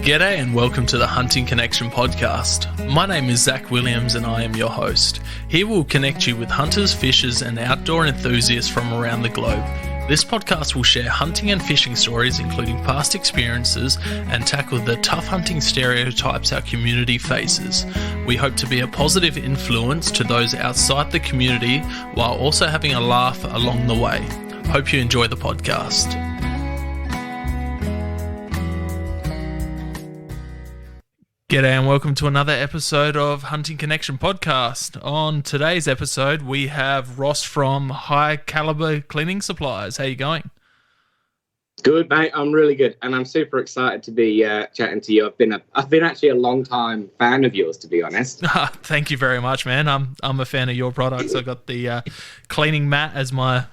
G'day and welcome to the Hunting Connection podcast. My name is Zach Williams and I am your host. Here we'll connect you with hunters, fishers and outdoor enthusiasts from around the globe. This podcast will share hunting and fishing stories, including past experiences, and tackle the tough hunting stereotypes our community faces. We hope to be a positive influence to those outside the community while also having a laugh along the way. Hope you enjoy the podcast. G'day and welcome to another episode of Hunting Connection podcast. On today's episode, we have Ross from High Caliber Cleaning Supplies. How you going? Good, mate. I'm really good, and I'm super excited to be chatting to you. I've been actually a long time fan of yours, to be honest. Thank you very much, man. I'm a fan of your products. I got the cleaning mat as my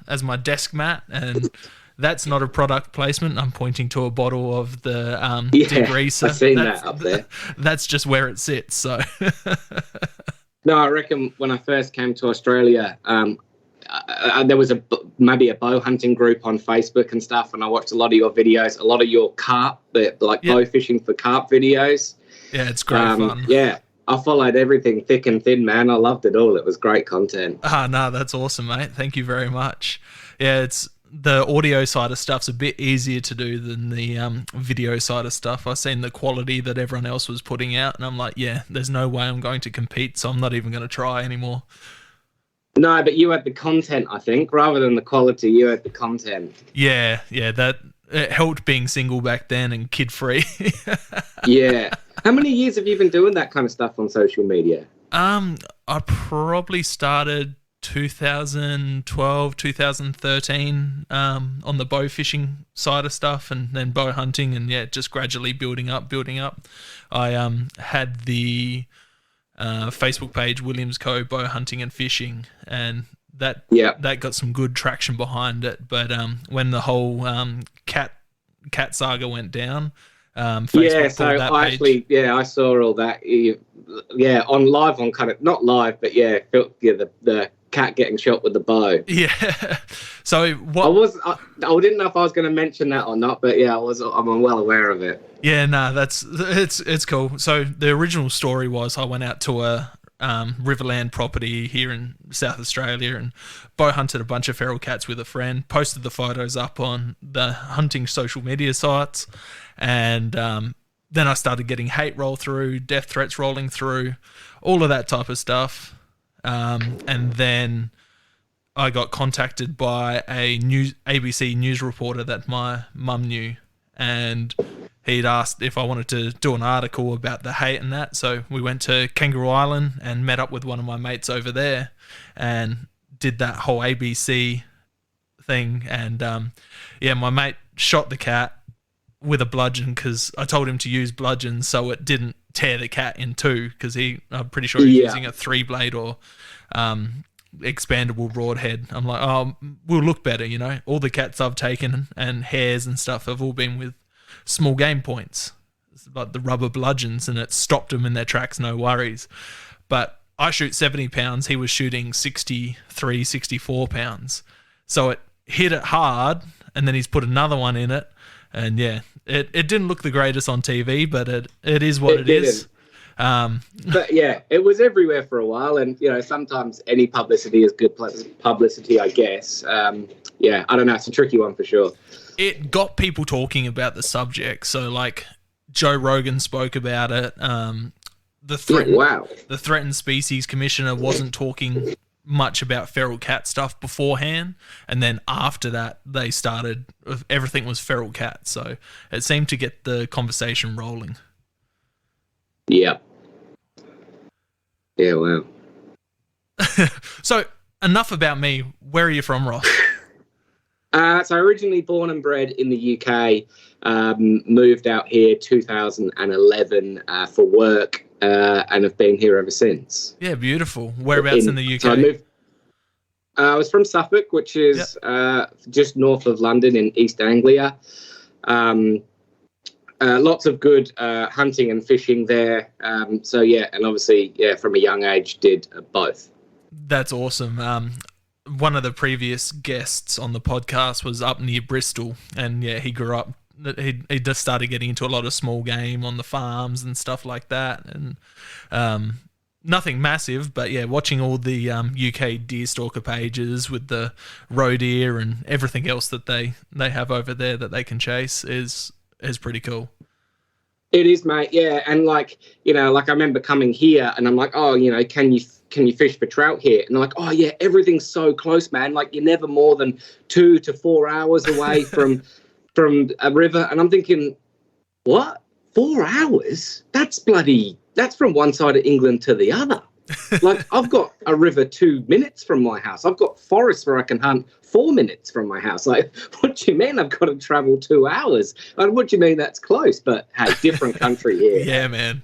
desk mat, and that's not a product placement. I'm pointing to a bottle of the degreaser. I've seen that up there. That's just where it sits. So, no, I reckon when I first came to Australia, there was maybe a bow hunting group on Facebook and stuff, and I watched a lot of your videos, a lot of your carp, bow fishing for carp videos. Yeah, it's great fun. Yeah, I followed everything thick and thin, man. I loved it all. It was great content. No, that's awesome, mate. Thank you very much. Yeah, the audio side of stuff's a bit easier to do than the video side of stuff. I've seen the quality that everyone else was putting out, and I'm like, yeah, there's no way I'm going to compete, so I'm not even going to try anymore. No, but you had the content, I think. Rather than the quality, you had the content. Yeah, that it helped being single back then and kid-free. Yeah. How many years have you been doing that kind of stuff on social media? I probably started 2012, 2013 on the bow fishing side of stuff, and then bow hunting, and just gradually building up. I had the Facebook page Williams Co. Bow Hunting and Fishing, and that got some good traction behind it. But when the whole cat saga went down, Facebook pulled that page. I saw all that. On live, on kind of not live, but the cat getting shot with the bow. Yeah. So what I didn't know if I was going to mention that or not, but I'm well aware of it. Yeah, no, it's cool. So the original story was I went out to a Riverland property here in South Australia and bow hunted a bunch of feral cats with a friend, posted the photos up on the hunting social media sites, and then I started getting hate roll through, death threats rolling through, all of that type of stuff. And then I got contacted by a ABC news reporter that my mum knew, and he'd asked if I wanted to do an article about the hate and that. So we went to Kangaroo Island and met up with one of my mates over there and did that whole ABC thing. And my mate shot the cat with a bludgeon because I told him to use bludgeons so it didn't tear the cat in two, because I'm pretty sure he's using a 3-blade or expandable broadhead. I'm like, we'll look better, all the cats I've taken and hares and stuff have all been with small game points. It's like the rubber bludgeons, and it stopped them in their tracks, no worries. But I shoot 70 pounds, he was shooting 63, 64 pounds. So it hit it hard, and then he's put another one in it. And it didn't look the greatest on TV, but it is what it is. But it was everywhere for a while, and sometimes any publicity is good publicity, I guess. I don't know, it's a tricky one for sure. It got people talking about the subject, so like Joe Rogan spoke about it. The Threatened Species Commissioner wasn't talking much about feral cat stuff beforehand, and then after that they started, everything was feral cat, so it seemed to get the conversation rolling. Wow. So enough about me. Where are you from, Ross? So originally born and bred in the UK, moved out here 2011 for work, and have been here ever since. Yeah, beautiful. Whereabouts in the UK? So I was from Suffolk, which is just north of London in East Anglia. Lots of good hunting and fishing there. And obviously, from a young age, did both. That's awesome. One of the previous guests on the podcast was up near Bristol, and he grew up he just started getting into a lot of small game on the farms and stuff like that, and nothing massive, but yeah, watching all the UK deer stalker pages with the roe deer and everything else that they have over there that they can chase is pretty cool. It is, mate. Yeah, and like I remember coming here, and I'm like, oh, can you fish for trout here? And they're like, oh yeah, everything's so close, man. Like you're never more than 2 to 4 hours away from a river. And I'm thinking, what? 4 hours? That's from one side of England to the other. Like I've got a river 2 minutes from my house. I've got forests where I can hunt 4 minutes from my house. Like, what do you mean I've got to travel 2 hours? Like, what do you mean that's close? But hey, different country here. Yeah, man.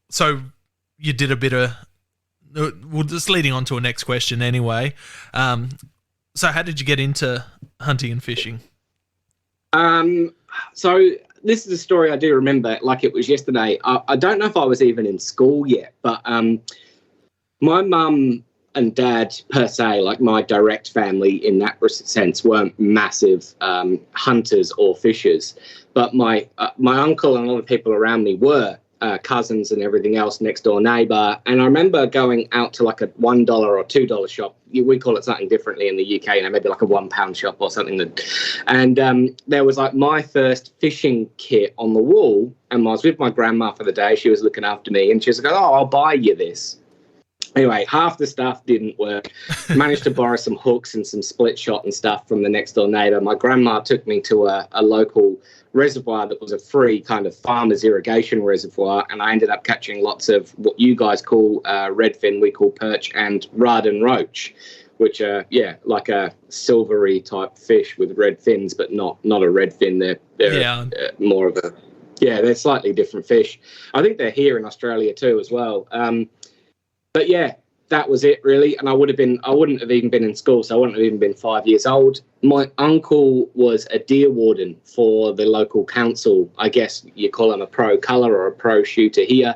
So you did a bit of, well, just leading on to a next question anyway. So how did you get into hunting and fishing? So this is a story I do remember like it was yesterday. I don't know if I was even in school yet, but my mum and dad per se, like my direct family in that sense, weren't massive hunters or fishers, but my uncle and a lot of people around me were. Cousins and everything else, next door neighbour. And I remember going out to like a $1 or $2 shop. We call it something differently in the UK, maybe like a £1 shop or something. And there was like my first fishing kit on the wall. And I was with my grandma for the day. She was looking after me, and she was like, oh, I'll buy you this. Anyway, half the stuff didn't work. Managed to borrow some hooks and some split shot and stuff from the next door neighbour. My grandma took me to a local reservoir that was a free kind of farmer's irrigation reservoir, and I ended up catching lots of what you guys call redfin, we call perch, and rudd and roach, which are like a silvery type fish with red fins, but not a redfin. They're more of a they're slightly different fish. I think they're here in Australia too as well. But yeah, that was it really. And I wouldn't have even been in school, so I wouldn't have even been 5 years old. My uncle was a deer warden for the local council. I guess you call him a pro culler or a pro shooter here.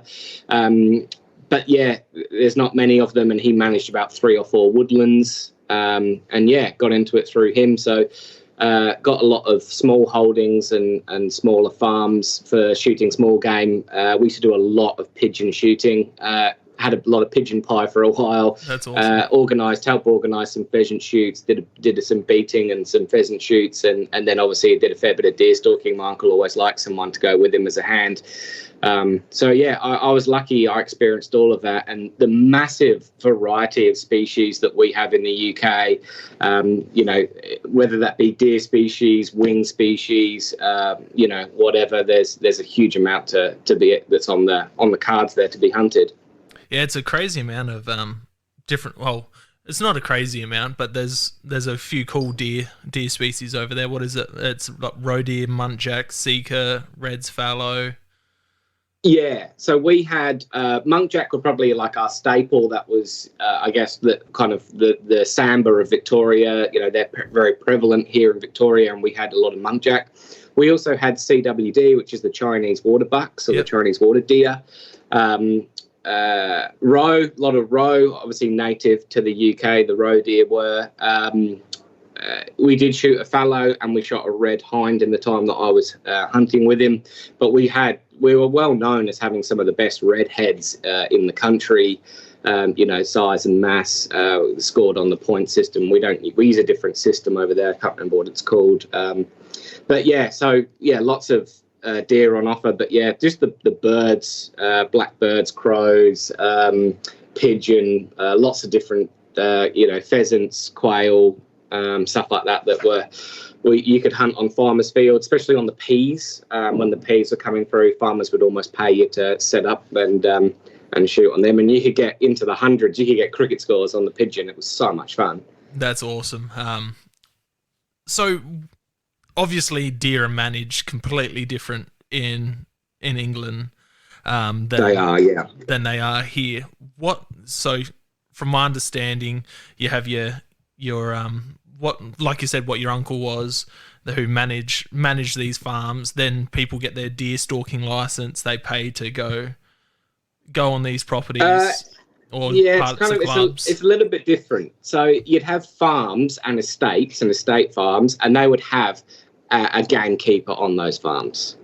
But yeah, there's not many of them, and he managed about 3 or 4 woodlands. And yeah, got into it through him. So got a lot of small holdings and smaller farms for shooting small game. We used to do a lot of pigeon shooting. Had a lot of pigeon pie for a while. That's awesome. Helped organise some pheasant shoots, did some beating and some pheasant shoots, and then obviously did a fair bit of deer stalking. My uncle always liked someone to go with him as a hand. So yeah, I was lucky. I experienced all of that, and the massive variety of species that we have in the UK. Whether that be deer species, wing species, whatever. There's a huge amount that's on the cards there to be hunted. Yeah, it's a crazy amount of different. Well, it's not a crazy amount, but there's a few cool deer species over there. What is it? It's like roe deer, muntjac, sika, red's fallow. Yeah, so we had muntjac were probably like our staple. That was, I guess, the kind of the samba of Victoria. They're very prevalent here in Victoria, and we had a lot of muntjac. We also had CWD, which is the Chinese water buck, so the Chinese water deer. Roe, a lot of roe, obviously native to the UK, the roe deer were. We did shoot a fallow, and we shot a red hind in the time that I was hunting with him. But we were well known as having some of the best redheads in the country. Size and mass, scored on the point system. We use a different system over there. I can't remember what it's called. But yeah, so yeah, lots of deer on offer, but yeah, just the birds, blackbirds, crows, pigeon, lots of different, pheasants, quail, stuff like that you could hunt on farmers' fields, especially on the peas. When the peas were coming through, farmers would almost pay you to set up and shoot on them, and you could get into the hundreds. You could get cricket scores on the pigeon. It was so much fun. That's awesome. So obviously deer are managed completely different in England than they are here. So from my understanding, you have your what, like you said, what your uncle was, who manage these farms. Then people get their deer stalking license. They pay to go on these properties. It's a little bit different. So you'd have farms and estates and estate farms, and they would have a gamekeeper on those farms.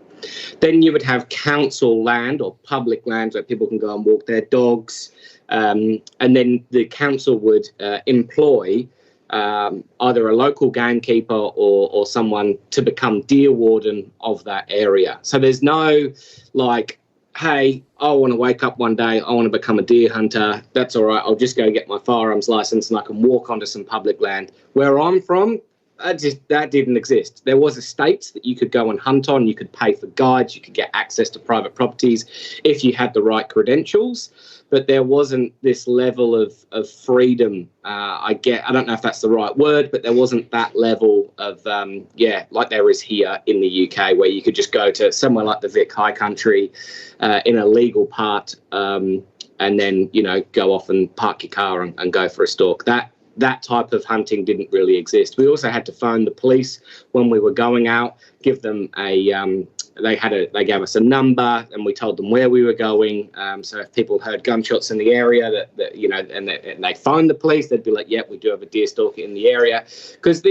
Then you would have council land or public land where people can go and walk their dogs. And then the council would employ either a local gamekeeper or someone to become deer warden of that area. So there's no like, hey, I want to wake up one day, I want to become a deer hunter. That's all right. I'll just go get my firearms license and I can walk onto some public land. Where I'm from, that didn't exist. There was estates that you could go and hunt on. You could pay for guides. You could get access to private properties if you had the right credentials. But there wasn't this level of freedom. I don't know if that's the right word, but there wasn't that level of, like there is here in the UK, where you could just go to somewhere like the Vic High Country in a legal part and then, go off and park your car and go for a stalk. That type of hunting didn't really exist. We also had to phone the police when we were going out, give them they gave us a number and we told them where we were going. So if people heard gunshots in the area and they phoned the police, they'd be like, yeah, we do have a deer stalker in the area. Because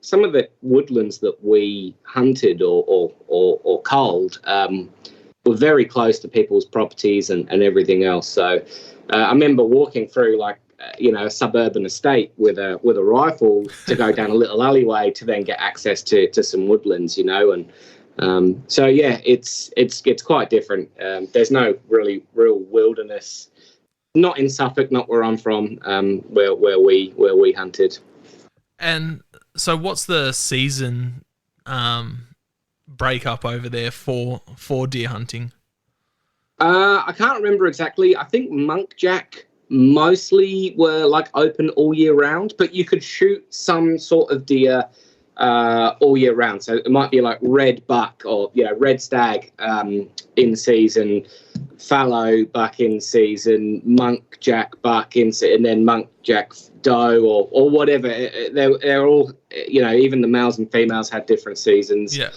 some of the woodlands that we hunted or culled were very close to people's properties and everything else. So I remember walking through a suburban estate with a rifle to go down a little alleyway to then get access to some woodlands, it's quite different. There's no real wilderness, not in Suffolk, not where I'm from, where we hunted. And so what's the season breakup over there for deer hunting? I can't remember exactly. I think munkjack mostly were open all year round, but you could shoot some sort of deer all year round. So it might be like red buck or red stag in season, fallow buck in season, munkjack buck in season, and then munkjack doe or whatever. They're all even the males and females had different seasons. Yeah.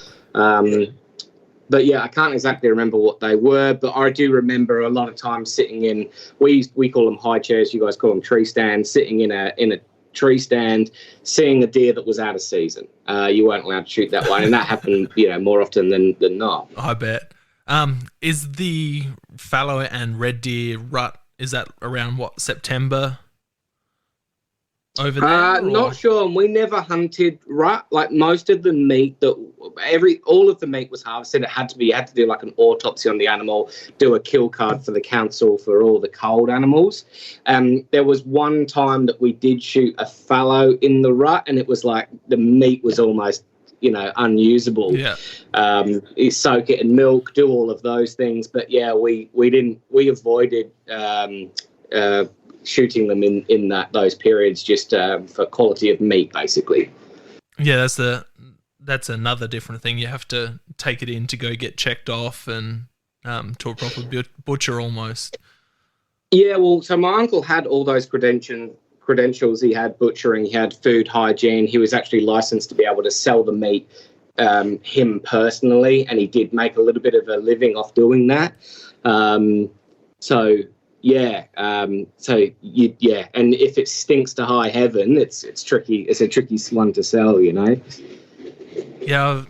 But yeah, I can't exactly remember what they were, but I do remember a lot of times sitting in, we call them high chairs, you guys call them tree stands, sitting in a tree stand, seeing a deer that was out of season. You weren't allowed to shoot that one, and that happened, more often than not. I bet. Is the fallow and red deer rut, is that around September? Over there? Not sure. And we never hunted rut. Most of the meat all of the meat was harvested. You had to do an autopsy on the animal, do a kill card for the council for all the culled animals. There was one time that we did shoot a fallow in the rut, and it was the meat was almost unusable. Yeah. You soak it in milk, do all of those things, but yeah, we avoided shooting them in those periods just for quality of meat, basically. Yeah, that's another different thing. You have to take it in to go get checked off and to a proper butcher almost. Yeah, well, so my uncle had all those credentials. He had butchering, he had food hygiene. He was actually licensed to be able to sell the meat him personally, and he did make a little bit of a living off doing that. Yeah. And if it stinks to high heaven, it's tricky. It's a tricky one to sell, Yeah,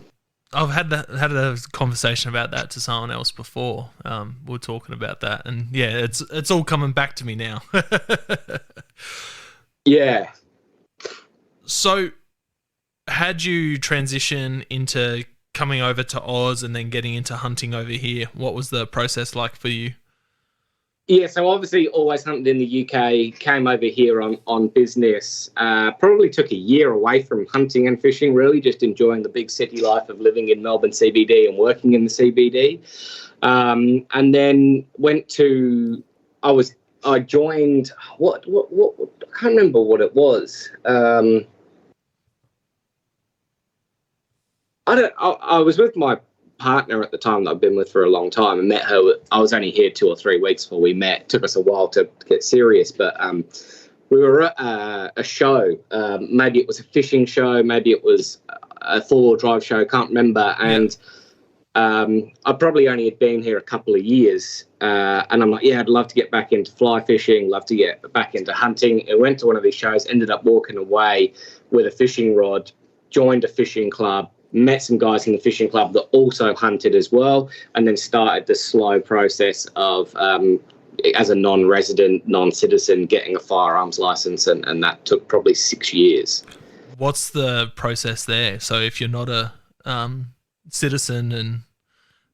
I've had a conversation about that to someone else before. We were talking about that, and yeah, it's all coming back to me now. Yeah. So, had you transition into coming over to Oz and then getting into hunting over here? What was the process like for you? Yeah, so obviously always hunted in the UK, came over here on business, probably took a year away from hunting and fishing, really just enjoying the big city life of living in Melbourne CBD and working in the CBD. And then I joined, what I can't remember what it was. I was with my partner at the time that I've been with for a long time and met her. I was only here 2 or 3 weeks before we met. It took us a while to get serious, but we were at a show. Maybe it was a fishing show, maybe it was a 4-wheel drive show, can't remember. And I probably only had been here a couple of years, and I'm like, yeah, I'd love to get back into fly fishing, love to get back into hunting. I went to one of these shows, ended up walking away with a fishing rod, joined a fishing club, met some guys in the fishing club that also hunted as well, and then started the slow process of, as a non-resident, non-citizen, getting a firearms license, and that took probably 6 years. What's the process there? So if you're not a citizen and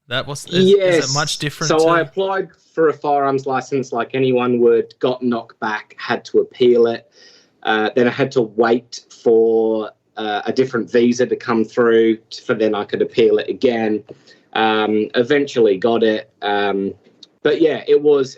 that, is it much different? So I applied for a firearms license like anyone would, got knocked back, had to appeal it. Then I had to wait for a different visa to come through, for then I could appeal it again. Eventually got it. But yeah, it was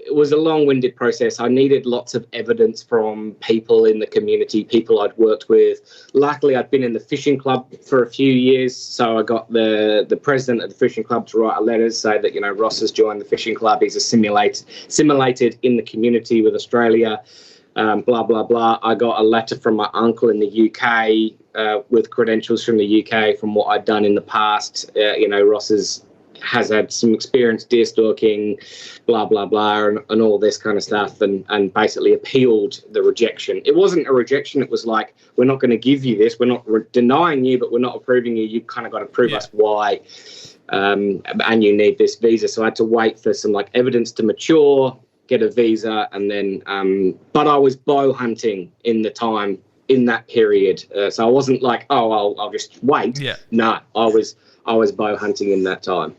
a long-winded process. I needed lots of evidence from people in the community, people I'd worked with. Luckily, I'd been in the fishing club for a few years, so I got the president of the fishing club to write a letter, say that, Ross has joined the fishing club. He's assimilated in the community with Australia. Blah, blah, blah. I got a letter from my uncle in the UK with credentials from the UK from what I'd done in the past. Ross has had some experience deer stalking, blah, blah, blah, and all this kind of stuff, and basically appealed the rejection. It wasn't a rejection. It was like, we're not going to give you this. We're not denying you, but we're not approving you. You've kind of got to prove us why, and you need this visa. So I had to wait for some evidence to mature, get a visa, and then but I was bow hunting in that period, so I wasn't like, I'll just wait. No, I was bow hunting in that time.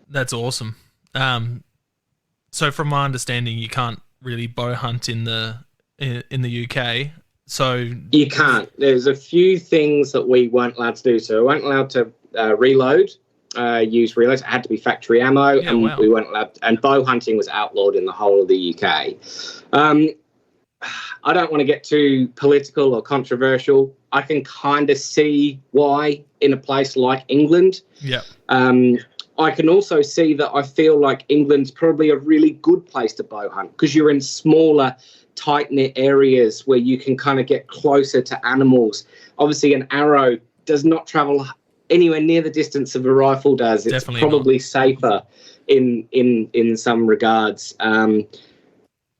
That's awesome. So from my understanding, you can't really bow hunt in the UK. So you can't. There's a few things that we weren't allowed to do. So we weren't allowed to reload. Use reloads. It had to be factory ammo, we weren't allowed. And bow hunting was outlawed in the whole of the UK. I don't want to get too political or controversial. I can kind of see why in a place like England. Yeah. I can also see that I feel like England's probably a really good place to bow hunt because you're in smaller, tight-knit areas where you can kind of get closer to animals. Obviously, an arrow does not travel anywhere near the distance of a rifle does. It's Definitely probably not. safer in some regards. And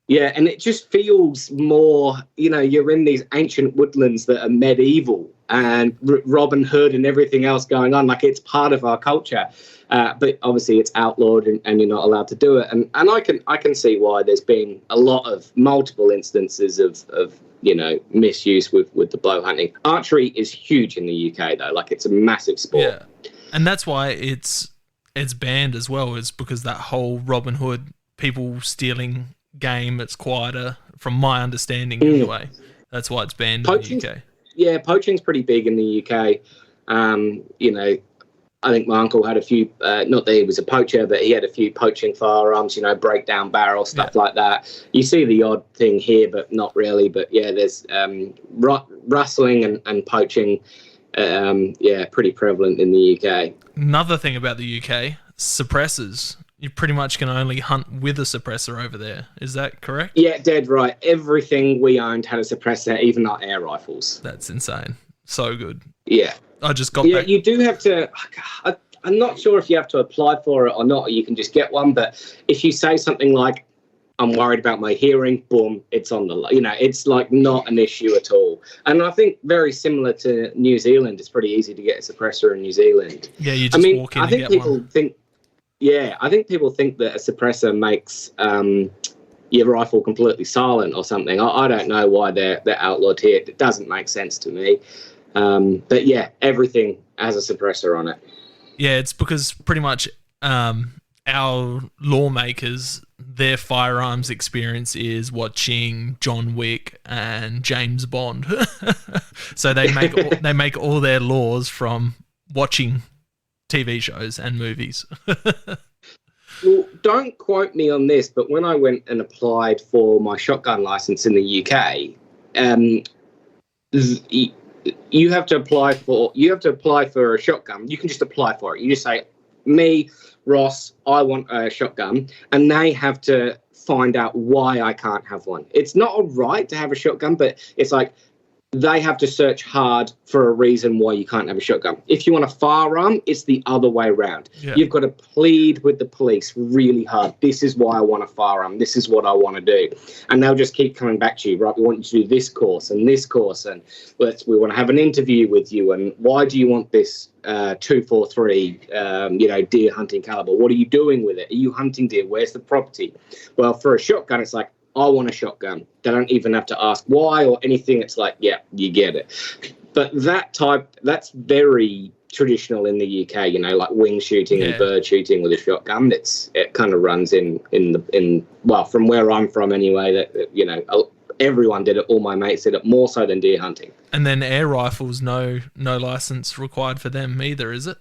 it just feels more, you're in these ancient woodlands that are medieval and Robin Hood and everything else going on. Like, it's part of our culture. But obviously it's outlawed and you're not allowed to do it. And I can see why there's been a lot of multiple instances of misuse with the bow hunting. Archery is huge in the UK though. Like, it's a massive sport. Yeah. And that's why it's banned as well, is because that whole Robin Hood, people stealing game, it's quieter, from my understanding anyway. That's why it's banned in the UK. Yeah, poaching's pretty big in the UK. I think my uncle had a few, not that he was a poacher, but he had a few poaching firearms, breakdown barrel, stuff like that. You see the odd thing here, but not really. But yeah, there's rustling and poaching, pretty prevalent in the UK. Another thing about the UK, suppressors. You pretty much can only hunt with a suppressor over there. Is that correct? Yeah, dead right. Everything we owned had a suppressor, even our air rifles. That's insane. So good. Yeah. I just got back. You do have to. I'm not sure if you have to apply for it or not, or you can just get one. But if you say something like, "I'm worried about my hearing," boom, it's on the. It's like not an issue at all. And I think very similar to New Zealand, it's pretty easy to get a suppressor in New Zealand. Yeah, you just walk in and get one. I think people think that a suppressor makes your rifle completely silent or something. I don't know why they're outlawed here. It doesn't make sense to me. But yeah, everything has a suppressor on it. Yeah, it's because pretty much our lawmakers, their firearms experience is watching John Wick and James Bond. So they make all their laws from watching TV shows and movies. Well, don't quote me on this, but when I went and applied for my shotgun license in the UK, you have to apply for a shotgun. You can just apply for it. You just say, me, Ross, I want a shotgun, and they have to find out why I can't have one. It's not a right to have a shotgun, but it's like, they have to search hard for a reason why you can't have a shotgun. If you want a firearm, it's the other way around. Yeah. You've got to plead with the police really hard. This is why I want a firearm. This is what I want to do. And they'll just keep coming back to you, right? We want you to do this course and this course, and we want to have an interview with you. And why do you want this 243, deer hunting caliber? What are you doing with it? Are you hunting deer? Where's the property? Well, for a shotgun, it's like, I want a shotgun. They don't even have to ask why or anything. It's like, yeah, you get it. But that's very traditional in the UK, like wing shooting and bird shooting with a shotgun. It kind of runs in from where I'm from anyway, that everyone did it. All my mates did it, more so than deer hunting. And then air rifles, no license required for them either, is it?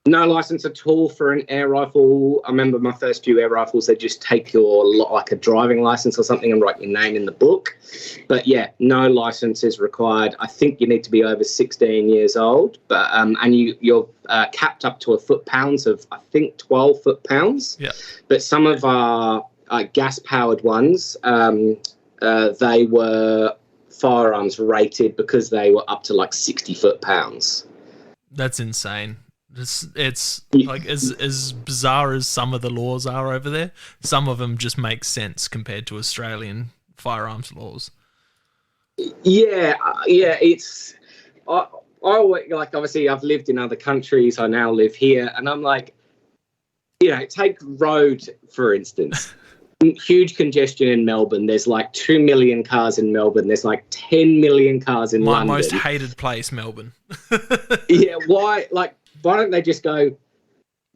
No license at all for an air rifle. I remember my first few air rifles, they just take like a driving license or something and write your name in the book. But yeah, no license is required. I think you need to be over 16 years old, but and you're capped up to a foot-pounds of, I think, 12 foot-pounds. Yeah. But some of our gas-powered ones, they were firearms rated because they were up to like 60 foot-pounds. That's insane. It's like as bizarre as some of the laws are over there, some of them just make sense compared to Australian firearms laws. Yeah, it's I like, obviously I've lived in other countries, I now live here, and I'm like, take road for instance. Huge congestion in Melbourne. There's like 2 million cars in Melbourne. There's like 10 million cars in London. My most hated place, Melbourne. Yeah, why don't they just go,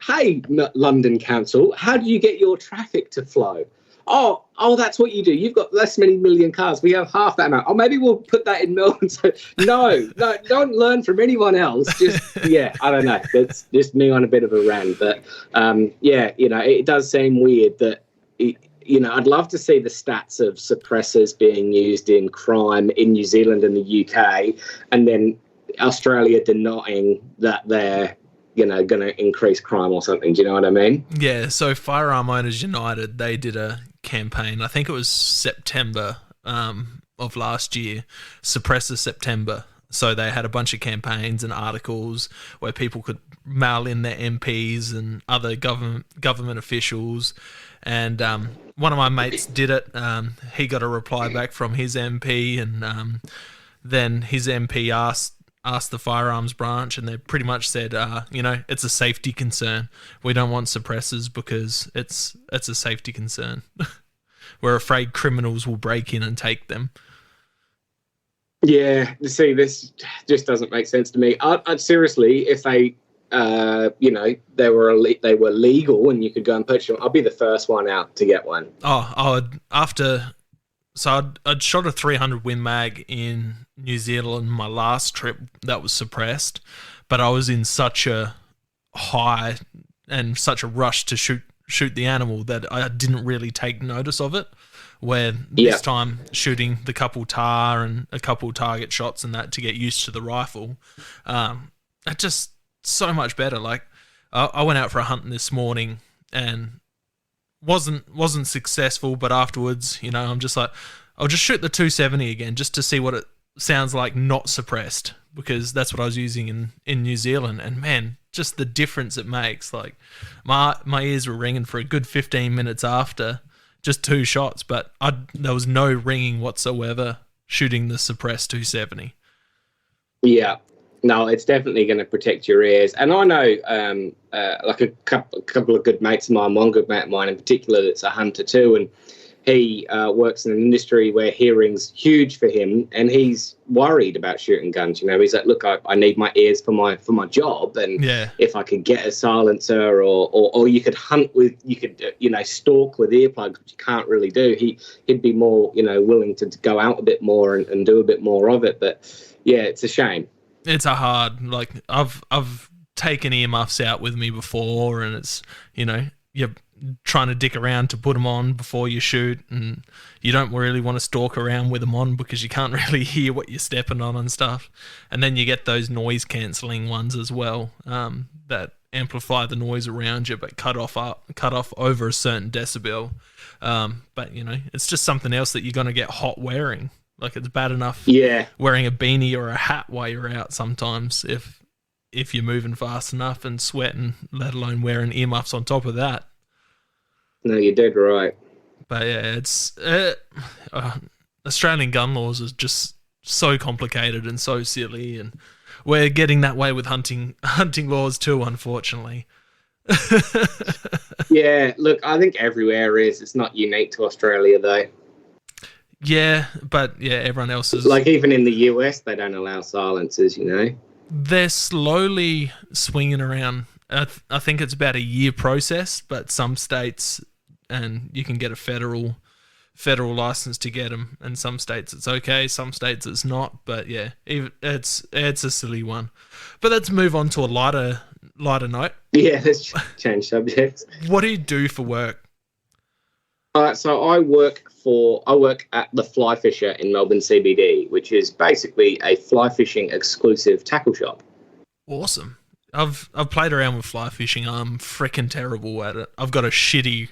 hey, London Council, how do you get your traffic to flow? Oh, that's what you do. You've got less many million cars. We have half that amount. Oh, maybe we'll put that in Melbourne. So, no, don't learn from anyone else. Just, I don't know. That's just me on a bit of a rant. But, it does seem weird that, I'd love to see the stats of suppressors being used in crime in New Zealand and the UK, and then Australia denying that they're, going to increase crime or something. Do you know what I mean? Yeah, so Firearm Owners United, they did a campaign, I think it was September of last year, Suppressor September. So they had a bunch of campaigns and articles where people could mail in their MPs and other government officials. And one of my mates did it. He got a reply back from his MP, and then his MP asked the firearms branch, and they pretty much said, it's a safety concern. We don't want suppressors because it's a safety concern. We're afraid criminals will break in and take them. Yeah, see, this just doesn't make sense to me. I'd seriously, if they, they were legal and you could go and purchase them, I'd be the first one out to get one. I'd shot a 300 Win Mag in New Zealand my last trip that was suppressed, but I was in such a high and such a rush to shoot the animal that I didn't really take notice of it. Where this time shooting the couple tar and a couple target shots and that to get used to the rifle, it's just so much better. Like I went out for a hunt this morning and wasn't successful, but afterwards, I'm just like, I'll just shoot the 270 again just to see what it sounds like not suppressed, because that's what I was using in New Zealand. And man, just the difference it makes. Like my ears were ringing for a good 15 minutes after just 2 shots, but there was no ringing whatsoever shooting the suppressed 270. Yeah. No, it's definitely going to protect your ears. And I know like a couple of good mates of mine, one good mate of mine in particular that's a hunter too, and he works in an industry where hearing's huge for him, and he's worried about shooting guns. He's like, look, I need my ears for my job, and if I could get a silencer or you could hunt with, you could stalk with earplugs, which you can't really do. He'd be more willing to go out a bit more and do a bit more of it. But yeah, it's a shame. It's a hard, like I've taken earmuffs out with me before, and it's you're trying to dick around to put them on before you shoot, and you don't really want to stalk around with them on because you can't really hear what you're stepping on and stuff. And then you get those noise cancelling ones as well, that amplify the noise around you but cut off over a certain decibel. But it's just something else that you're going to get hot wearing. Like, it's bad enough wearing a beanie or a hat while you're out sometimes if you're moving fast enough and sweating, let alone wearing earmuffs on top of that. No, you're dead right. But yeah, it's Australian gun laws is just so complicated and so silly, and we're getting that way with hunting laws too, unfortunately. Yeah, look, I think everywhere is. It's not unique to Australia, though. Yeah, but yeah, everyone else is... Like, even in the US, they don't allow silencers, you know? They're slowly swinging around. I think it's about a year process, but some states, and you can get a federal license to get them, and some states it's okay, some states it's not. But yeah, it's a silly one. But let's move on to a lighter note. Yeah, let's change subjects. What do you do for work? So I work at the Flyfisher in Melbourne CBD, which is basically a fly fishing exclusive tackle shop. Awesome. I've played around with fly fishing. I'm freaking terrible at it. I've got a shitty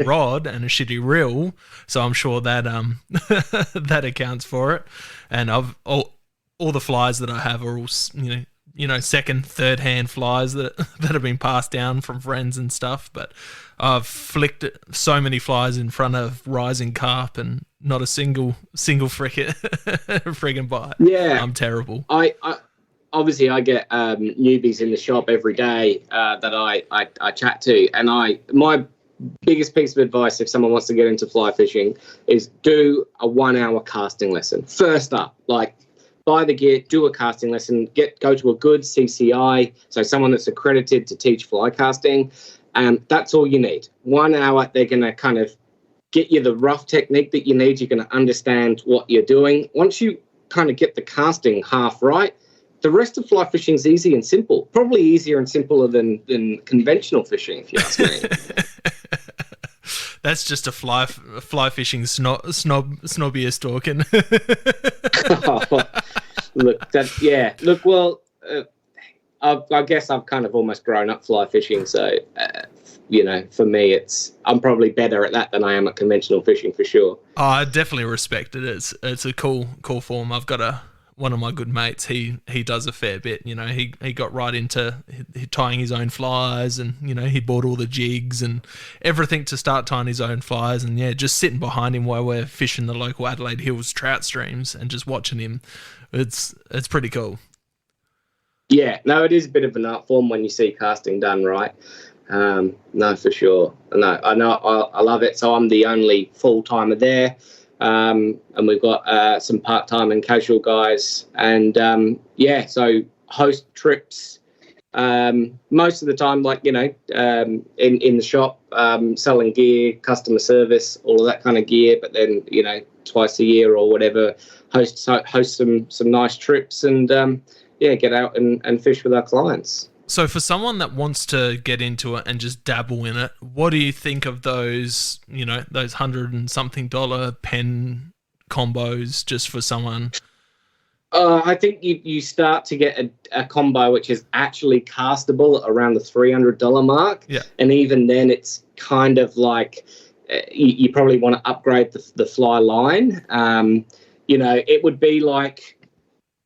rod and a shitty reel, so I'm sure that that accounts for it. And all the flies that I have are all second, third hand flies that have been passed down from friends and stuff. But I've flicked so many flies in front of rising carp and not a single friggin' bite. Yeah, I'm terrible. I obviously I get newbies in the shop every day that I chat to, and my biggest piece of advice if someone wants to get into fly fishing is do a 1 hour casting lesson. First up, like, buy the gear, do a casting lesson, go to a good CCI, so someone that's accredited to teach fly casting. That's all you need. 1 hour, they're going to kind of get you the rough technique that you need. You're going to understand what you're doing. Once you kind of get the casting half right, the rest of fly fishing is easy and simple. Probably easier and simpler than conventional fishing, if you ask me. That's just a fly fishing snobbiest talking. Look, well, I guess I've kind of almost grown up fly fishing, so for me, I'm probably better at that than I am at conventional fishing for sure. Oh, I definitely respect it. It's a cool form. I've got one of my good mates. He does a fair bit. He got right into tying his own flies, and he bought all the jigs and everything to start tying his own flies. And yeah, just sitting behind him while we're fishing the local Adelaide Hills trout streams and just watching him, it's pretty cool. Yeah, no, it is a bit of an art form when you see casting done right. No, for sure. No, I know, I love it. So I'm the only full-timer there. And we've got some part-time and casual guys. And, so host trips most of the time, like, in the shop, selling gear, customer service, all of that kind of gear. But then, twice a year or whatever, host some nice trips and, get out and fish with our clients. So for someone that wants to get into it and just dabble in it, what do you think of those, those $100 and something pen combos just for someone? I think you start to get a combo which is actually castable at around the $300 mark. Yeah. And even then it's kind of like you probably want to upgrade the fly line. It would be like,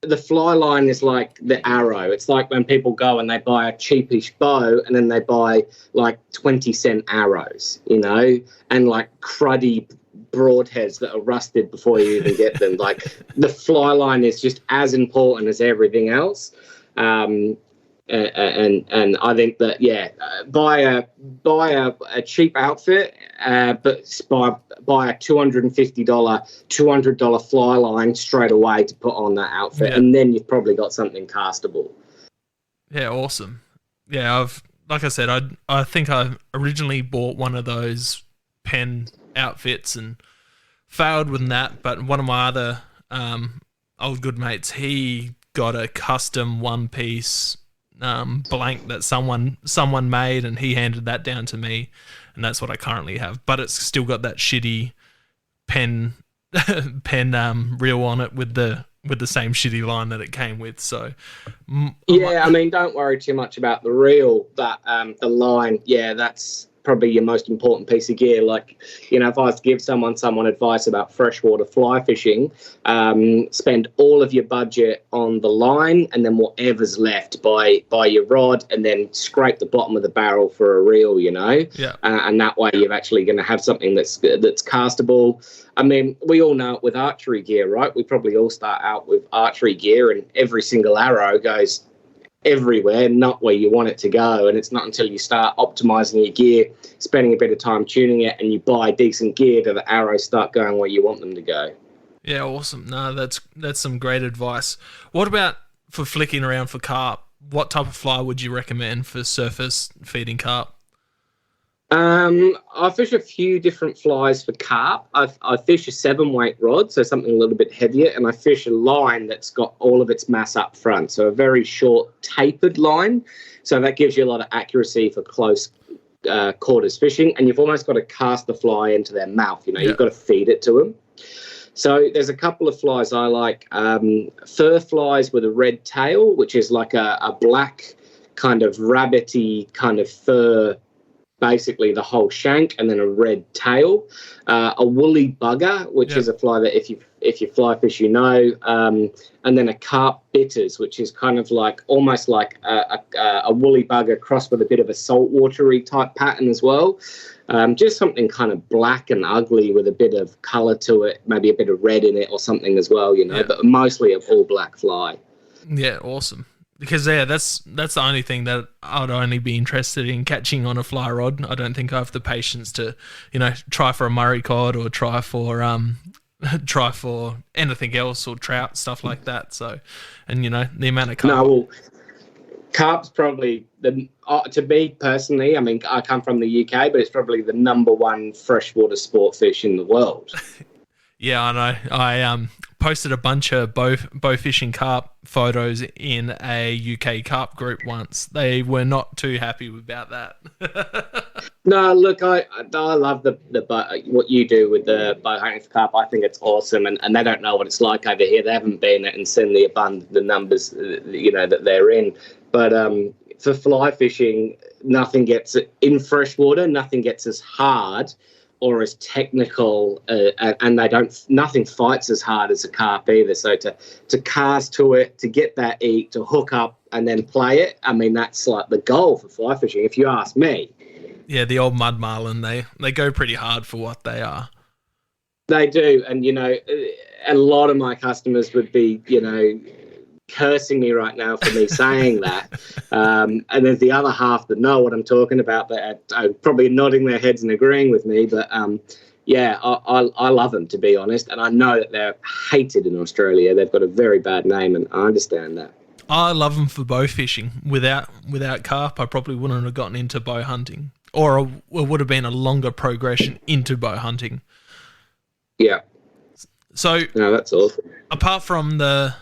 the fly line is like the arrow. It's like when people go and they buy a cheapish bow and then they buy like 20-cent arrows, and like cruddy broadheads that are rusted before you even get them. Like, the fly line is just as important as everything else. And I think that buy a cheap outfit, but buy a $250 fly line straight away to put on that outfit, and then you've probably got something castable. Yeah, awesome. Yeah, like I said, I think I originally bought one of those pen outfits and failed with that, but one of my other old good mates, he got a custom one-piece blank that someone made, and he handed that down to me, and that's what I currently have. But it's still got that shitty pen reel on it with the same shitty line that it came with. So I mean, don't worry too much about the reel. That the line, that's probably your most important piece of gear. Like, you know, if I was to give someone advice about freshwater fly fishing, spend all of your budget on the line, and then whatever's left buy your rod, and then scrape the bottom of the barrel for a reel, you know. Yeah. And that way you're actually going to have something that's castable. I mean, we all know it with archery gear, right? We probably all start out with archery gear, and every single arrow goes everywhere, not where you want it to go. And it's not until you start optimizing your gear, spending a bit of time tuning it, and you buy decent gear, that the arrows start going where you want them to go. Yeah, awesome. No, that's some great advice. What about for flicking around for carp? What type of fly would you recommend for surface feeding carp? I fish a few different flies for carp. I fish a 7-weight rod, so something a little bit heavier, and I fish a line that's got all of its mass up front, so a very short tapered line. So that gives you a lot of accuracy for close quarters fishing, and you've almost got to cast the fly into their mouth. You know, You've got to feed it to them. So there's a couple of flies I like. Fur flies with a red tail, which is like a black kind of rabbity kind of fur, basically the whole shank, and then a red tail. A woolly bugger, which is a fly that if you fly fish, you know. And then a carp bitters, which is kind of like almost like a woolly bugger crossed with a bit of a saltwatery type pattern as well. Just something kind of black and ugly with a bit of colour to it, maybe a bit of red in it or something as well, you know. But mostly a all black fly. Yeah, awesome. Because that's the only thing that I'd only be interested in catching on a fly rod. I don't think I have the patience to, you know, try for a Murray cod or try for anything else, or trout, stuff like that. So, and you know, the amount of carp. No, well, carp's probably to me personally, I mean, I come from the UK, but it's probably the number one freshwater sport fish in the world. Yeah, I know. I posted a bunch of bow fishing carp photos in a UK carp group once. They were not too happy about that. No, look, I love what you do with the bow hunting for carp. I think it's awesome, and they don't know what it's like over here. They haven't been and seen the numbers, you know, that they're in. But for fly fishing, nothing gets freshwater. Nothing gets as hard or as technical, and nothing fights as hard as a carp either. So to cast to it, to get that eat, to hook up and then play it, I mean, that's like the goal for fly fishing, if you ask me. Yeah, the old mud marlin, they go pretty hard for what they are. They do, and you know, a lot of my customers would be, you know, cursing me right now for me saying that. And there's the other half that know what I'm talking about, that are probably nodding their heads and agreeing with me. But yeah, I love them, to be honest. And I know that they're hated in Australia. They've got a very bad name, and I understand that. I love them for bow fishing. Without carp, I probably wouldn't have gotten into bow hunting, or it would have been a longer progression into bow hunting. Yeah. So, no, that's awesome. Apart from the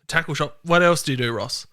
tackle shop, what else do you do, Ross?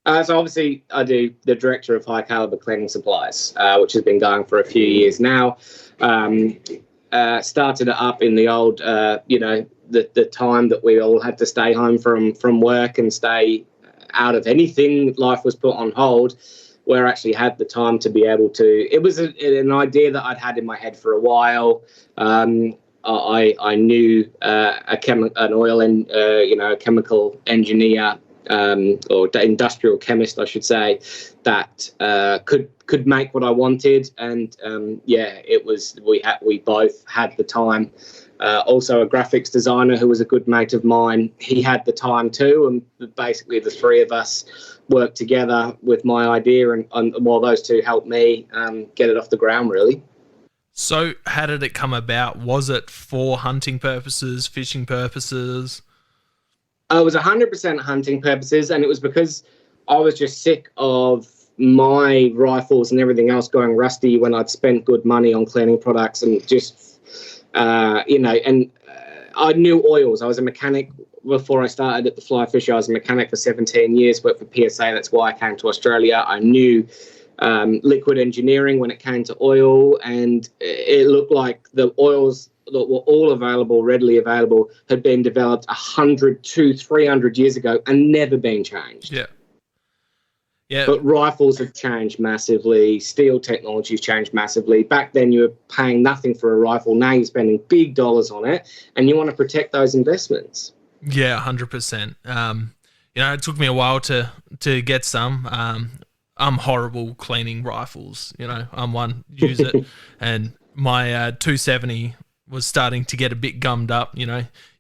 So obviously I do the director of high caliber cleaning supplies, which has been going for a few years now. Started it up in the old, you know, the time that we all had to stay home from work and stay out of anything. Life was put on hold, where I actually had the time to be able to. It was an idea that I'd had in my head for a while. I knew an oil and a chemical engineer, or industrial chemist, I should say, that could make what I wanted, and it was we both had the time. Also, a graphics designer who was a good mate of mine, he had the time too, and basically the three of us worked together with my idea, and while those two helped me get it off the ground, really. So how did it come about? Was it for hunting purposes, fishing purposes? It was 100% hunting purposes, and it was because I was just sick of my rifles and everything else going rusty when I'd spent good money on cleaning products, and just, I knew oils. I was a mechanic before I started at the Fly Fisher. I was a mechanic for 17 years, worked for PSA. That's why I came to Australia. I knew liquid engineering when it came to oil, and it looked like the oils that were all available, readily available, had been developed 100 to 300 years ago and never been changed. Yeah. But rifles have changed massively. Steel technology's changed massively. Back then, you were paying nothing for a rifle. Now you're spending big dollars on it, and you want to protect those investments. Yeah, 100%. It took me a while to get some. I'm horrible cleaning rifles. I'm one use it, and my 270 was starting to get a bit gummed up.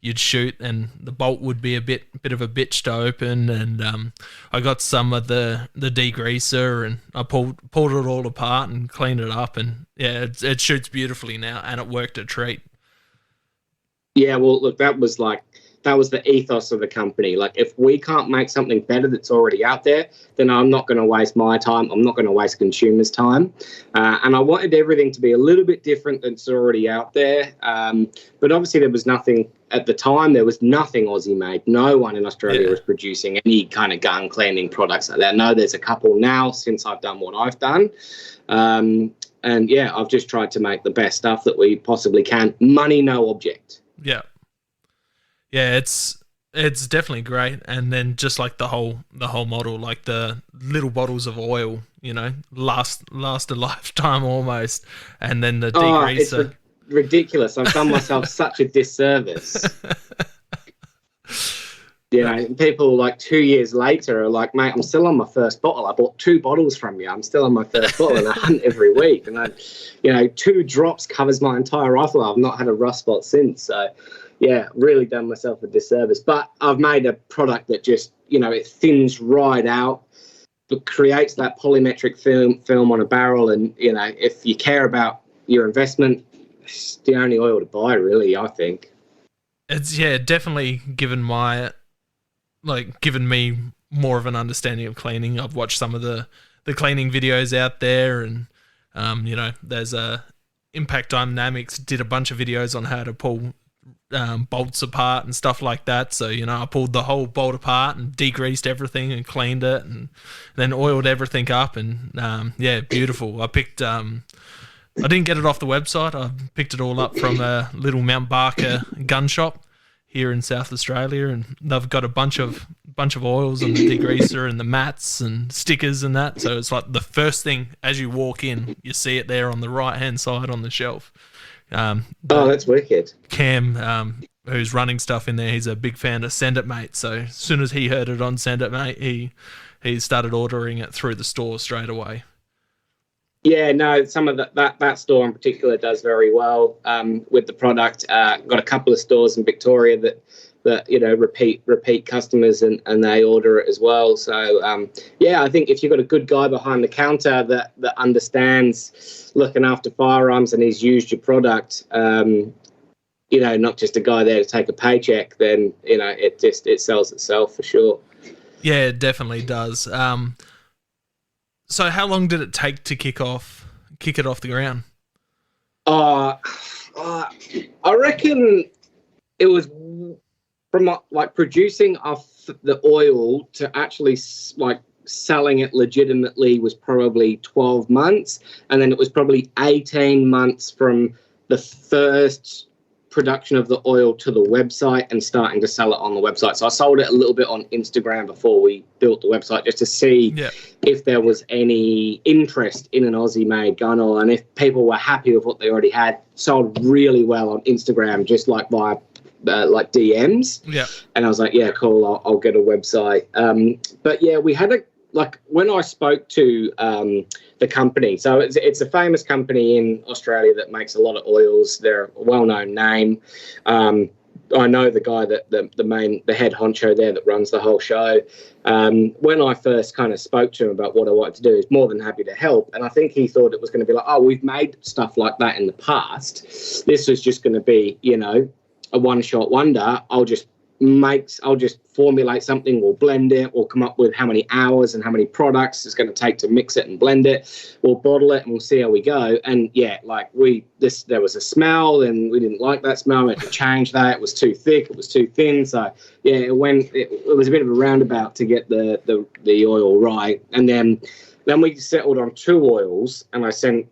You'd shoot and the bolt would be a bit of a bitch to open, and I got some of the degreaser and I pulled it all apart and cleaned it up, and yeah, it shoots beautifully now, and it worked a treat. Yeah, well, look, that was the ethos of the company. Like, if we can't make something better that's already out there, then I'm not going to waste my time. I'm not going to waste consumers' time. And I wanted everything to be a little bit different that's already out there. But obviously there was nothing at the time. There was nothing Aussie made. No one in Australia was producing any kind of gun cleaning products like that. No, there's a couple now since I've done what I've done. And yeah, I've just tried to make the best stuff that we possibly can. Money, no object. Yeah. Yeah, it's definitely great. And then just like the whole model, like the little bottles of oil, last a lifetime almost. And then the degreaser. It's ridiculous. I've done myself such a disservice. People like 2 years later are like, mate, I'm still on my first bottle. I bought 2 bottles from you. I'm still on my first bottle, and I hunt every week. And 2 drops covers my entire rifle. I've not had a rust spot since. So yeah, really done myself a disservice. But I've made a product that just, it thins right out, but creates that polymetric film on a barrel. And, if you care about your investment, it's the only oil to buy, really, I think. It's, definitely given me more of an understanding of cleaning. I've watched some of the cleaning videos out there, and, there's Impact Dynamics did a bunch of videos on how to pull bolts apart and stuff like that. So I pulled the whole bolt apart and degreased everything and cleaned it, and then oiled everything up, and beautiful. I picked I didn't get it off the website. I picked it all up from a little Mount Barker gun shop here in South Australia, and they've got a bunch of oils and the degreaser and the mats and stickers and that. So it's like the first thing as you walk in, you see it there on the right hand side on the shelf. That's wicked. Cam, who's running stuff in there, he's a big fan of Send It Mate. So as soon as he heard it on Send It Mate, he started ordering it through the store straight away. Yeah, no, some of that store in particular does very well with the product. Got a couple of stores in Victoria that repeat customers, and they order it as well. So I think if you've got a good guy behind the counter that understands looking after firearms and he's used your product, not just a guy there to take a paycheck, then it sells itself for sure. Yeah, it definitely does. So how long did it take to kick it off the ground? I reckon it was from producing off the oil to actually selling it legitimately was probably 12 months. And then it was probably 18 months from the first production of the oil to the website and starting to sell it on the website. So I sold it a little bit on Instagram before we built the website, just to see if there was any interest in an Aussie made gun oil, and if people were happy with what they already had. Sold really well on Instagram, just via DMs. Yeah. And I was like, yeah, cool, I'll get a website. But yeah, we had when I spoke to the company, so it's a famous company in Australia that makes a lot of oils. They're a well-known name. I know the guy the head honcho there that runs the whole show. When I first kind of spoke to him about what I wanted to do, he's more than happy to help. And I think he thought it was going to be like, oh, we've made stuff like that in the past. This was just going to be, a one-shot wonder. I'll just formulate something, we'll blend it, we'll come up with how many hours and how many products it's going to take to mix it and blend it, we'll bottle it, and we'll see how we go. And there was a smell, and we didn't like that smell. We had to change that. It was too thick, it was too thin. So yeah, it was a bit of a roundabout to get the oil right. And then we settled on 2 oils, and I sent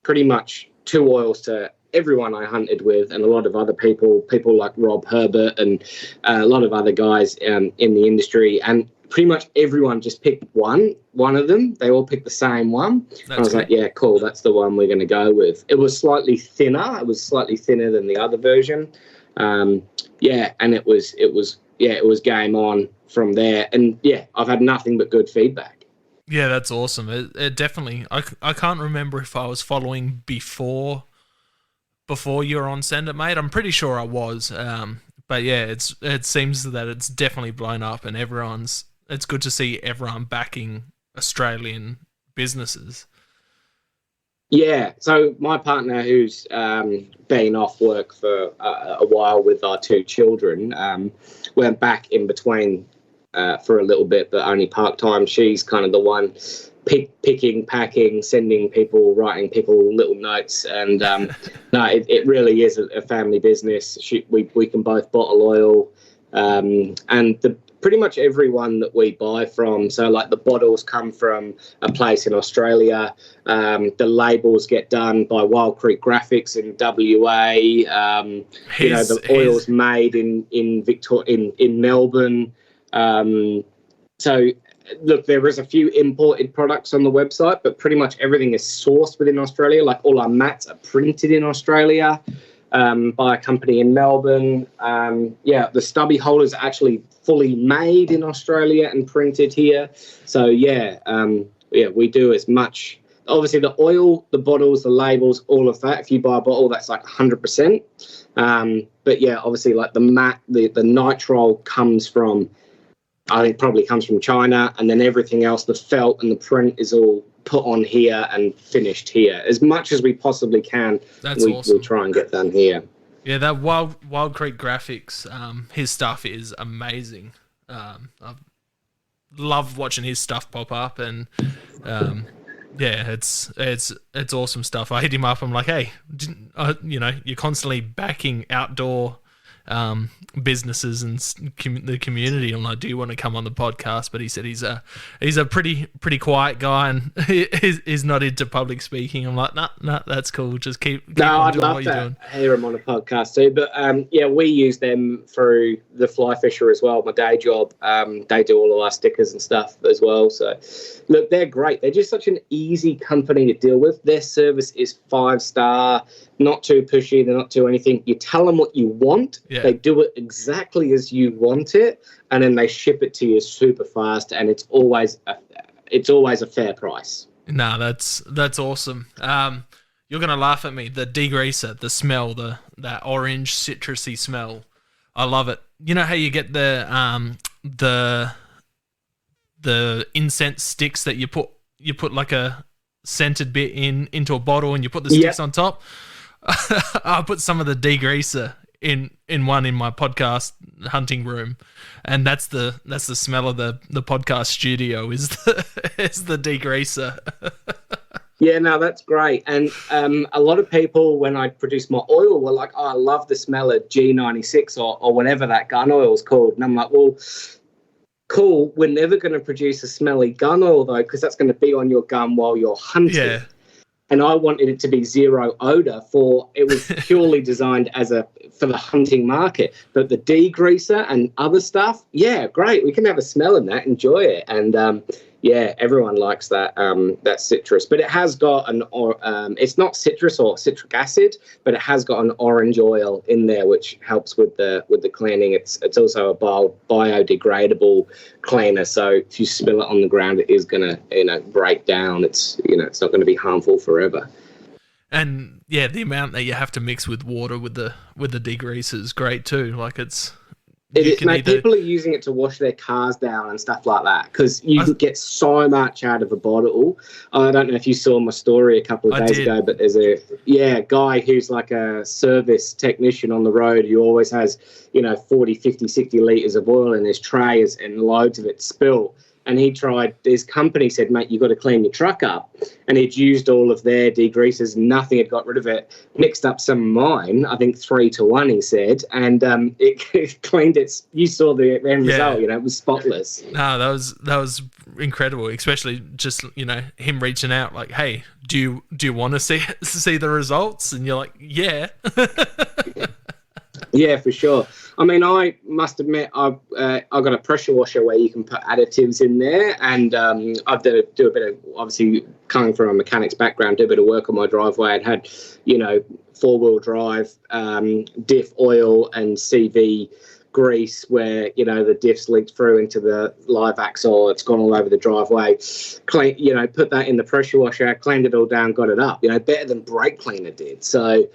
pretty much 2 oils to everyone I hunted with, and a lot of other people like Rob Herbert and a lot of other guys in the industry. And pretty much everyone just picked one of them. They all picked the same one. I was like, yeah, cool, that's the one we're going to go with. It was slightly thinner. It was slightly thinner than the other version. And it was game on from there. And yeah, I've had nothing but good feedback. Yeah, that's awesome. It definitely. I can't remember if I was following before you were on Send It Mate. I'm pretty sure I was. But yeah, it seems that it's definitely blown up, and it's good to see everyone backing Australian businesses. Yeah, so my partner, who's been off work for a while with our two children, went back in between for a little bit, but only part-time. She's kind of the one picking, packing, sending people, writing people little notes. And no, it really is a family business. We can both bottle oil. And pretty much everyone that we buy from, so like the bottles come from a place in Australia. The labels get done by Wild Creek Graphics in WA. The oil's made in Melbourne. So look, there is a few imported products on the website, but pretty much everything is sourced within Australia. Like all our mats are printed in Australia by a company in Melbourne. The stubby holders are actually fully made in Australia and printed here. So we do as much. Obviously, the oil, the bottles, the labels, all of that. If you buy a bottle, that's like 100%. But yeah, obviously, like the mat, the nitrile comes from, I think probably comes from China, and then everything else, the felt and the print is all put on here and finished here. As much as we possibly can, awesome. We'll try and get done here. Yeah, that Wild Creek Graphics, his stuff is amazing. I love watching his stuff pop up, and it's awesome stuff. I hit him up. I'm like, hey, you're constantly backing outdoor businesses and the community. I'm like, do you want to come on the podcast? But he said he's a pretty quiet guy, and he's not into public speaking. I'm like, nah, that's cool. Just keep on doing what you're doing. I'd love to hear him on a podcast too. But we use them through the Flyfisher as well. My day job, they do all of our stickers and stuff as well. So look, they're great. They're just such an easy company to deal with. Their service is 5-star. Not too pushy, they're not too anything. You tell them what you want, They do it exactly as you want it, and then they ship it to you super fast, and it's always a fair price. Nah, that's awesome. You're gonna laugh at me. The degreaser, the smell, that orange citrusy smell, I love it. You know how you get the incense sticks that you put like a scented bit into a bottle, and you put the sticks on top. I put some of the degreaser in one in my podcast hunting room, and that's the smell of the podcast studio is the degreaser. Yeah, no, that's great. And a lot of people, when I produce my oil, were like, oh, I love the smell of G96 or whatever that gun oil is called. And I'm like, well, cool, we're never going to produce a smelly gun oil though, because that's going to be on your gun while you're hunting. Yeah. And I wanted it to be zero odor it was purely designed for the hunting market. But the degreaser and other stuff, yeah, great. We can have a smell in that, enjoy it. And everyone likes that citrus. But it has got it's not citrus or citric acid, but it has got an orange oil in there, which helps with the cleaning. It's also a biodegradable cleaner. So if you spill it on the ground, it is gonna break down. It's not going to be harmful forever. And yeah, the amount that you have to mix with water with the degreaser is great too. Like people are using it to wash their cars down and stuff like that, because you can get so much out of a bottle. I don't know if you saw my story a couple of days ago, but there's a guy who's like a service technician on the road who always has 40, 50, 60 litres of oil in his trays and loads of it spilt. And his company said, mate, you've got to clean your truck up. And he'd used all of their degreasers, nothing had got rid of it, mixed up some of mine, I think 3-1, he said, and it cleaned it. You saw the end result, it was spotless. No, that was incredible, especially just, him reaching out like, hey, do you want to see the results? And you're like, yeah. Yeah, for sure. I mean, I must admit, I've got a pressure washer where you can put additives in there, and I do a bit of, obviously coming from a mechanics background, do a bit of work on my driveway. I'd had, 4-wheel drive, diff oil and CV grease where the diff's leaked through into the live axle. It's gone all over the driveway. Put that in the pressure washer, cleaned it all down, got it up. Better than brake cleaner did. So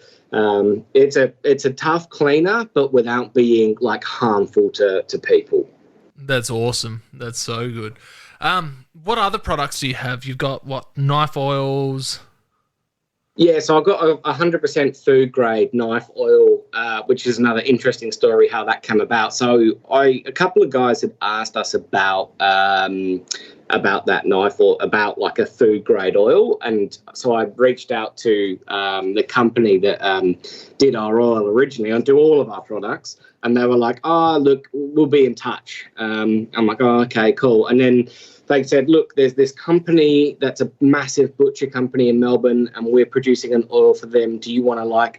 it's a tough cleaner, but without being like harmful to people. That's awesome. That's so good. What other products do you have? You've got what, knife oils? Yeah, so I've got a 100% food grade knife oil, which is another interesting story how that came about. So a couple of guys had asked us about that knife oil, about like a food grade oil, and so I reached out to the company that did our oil originally and do all of our products, and they were like, "Oh, look, we'll be in touch." I'm like, "Oh, okay, cool," and then they said, look, there's this company that's a massive butcher company in Melbourne, and we're producing an oil for them. Do you want to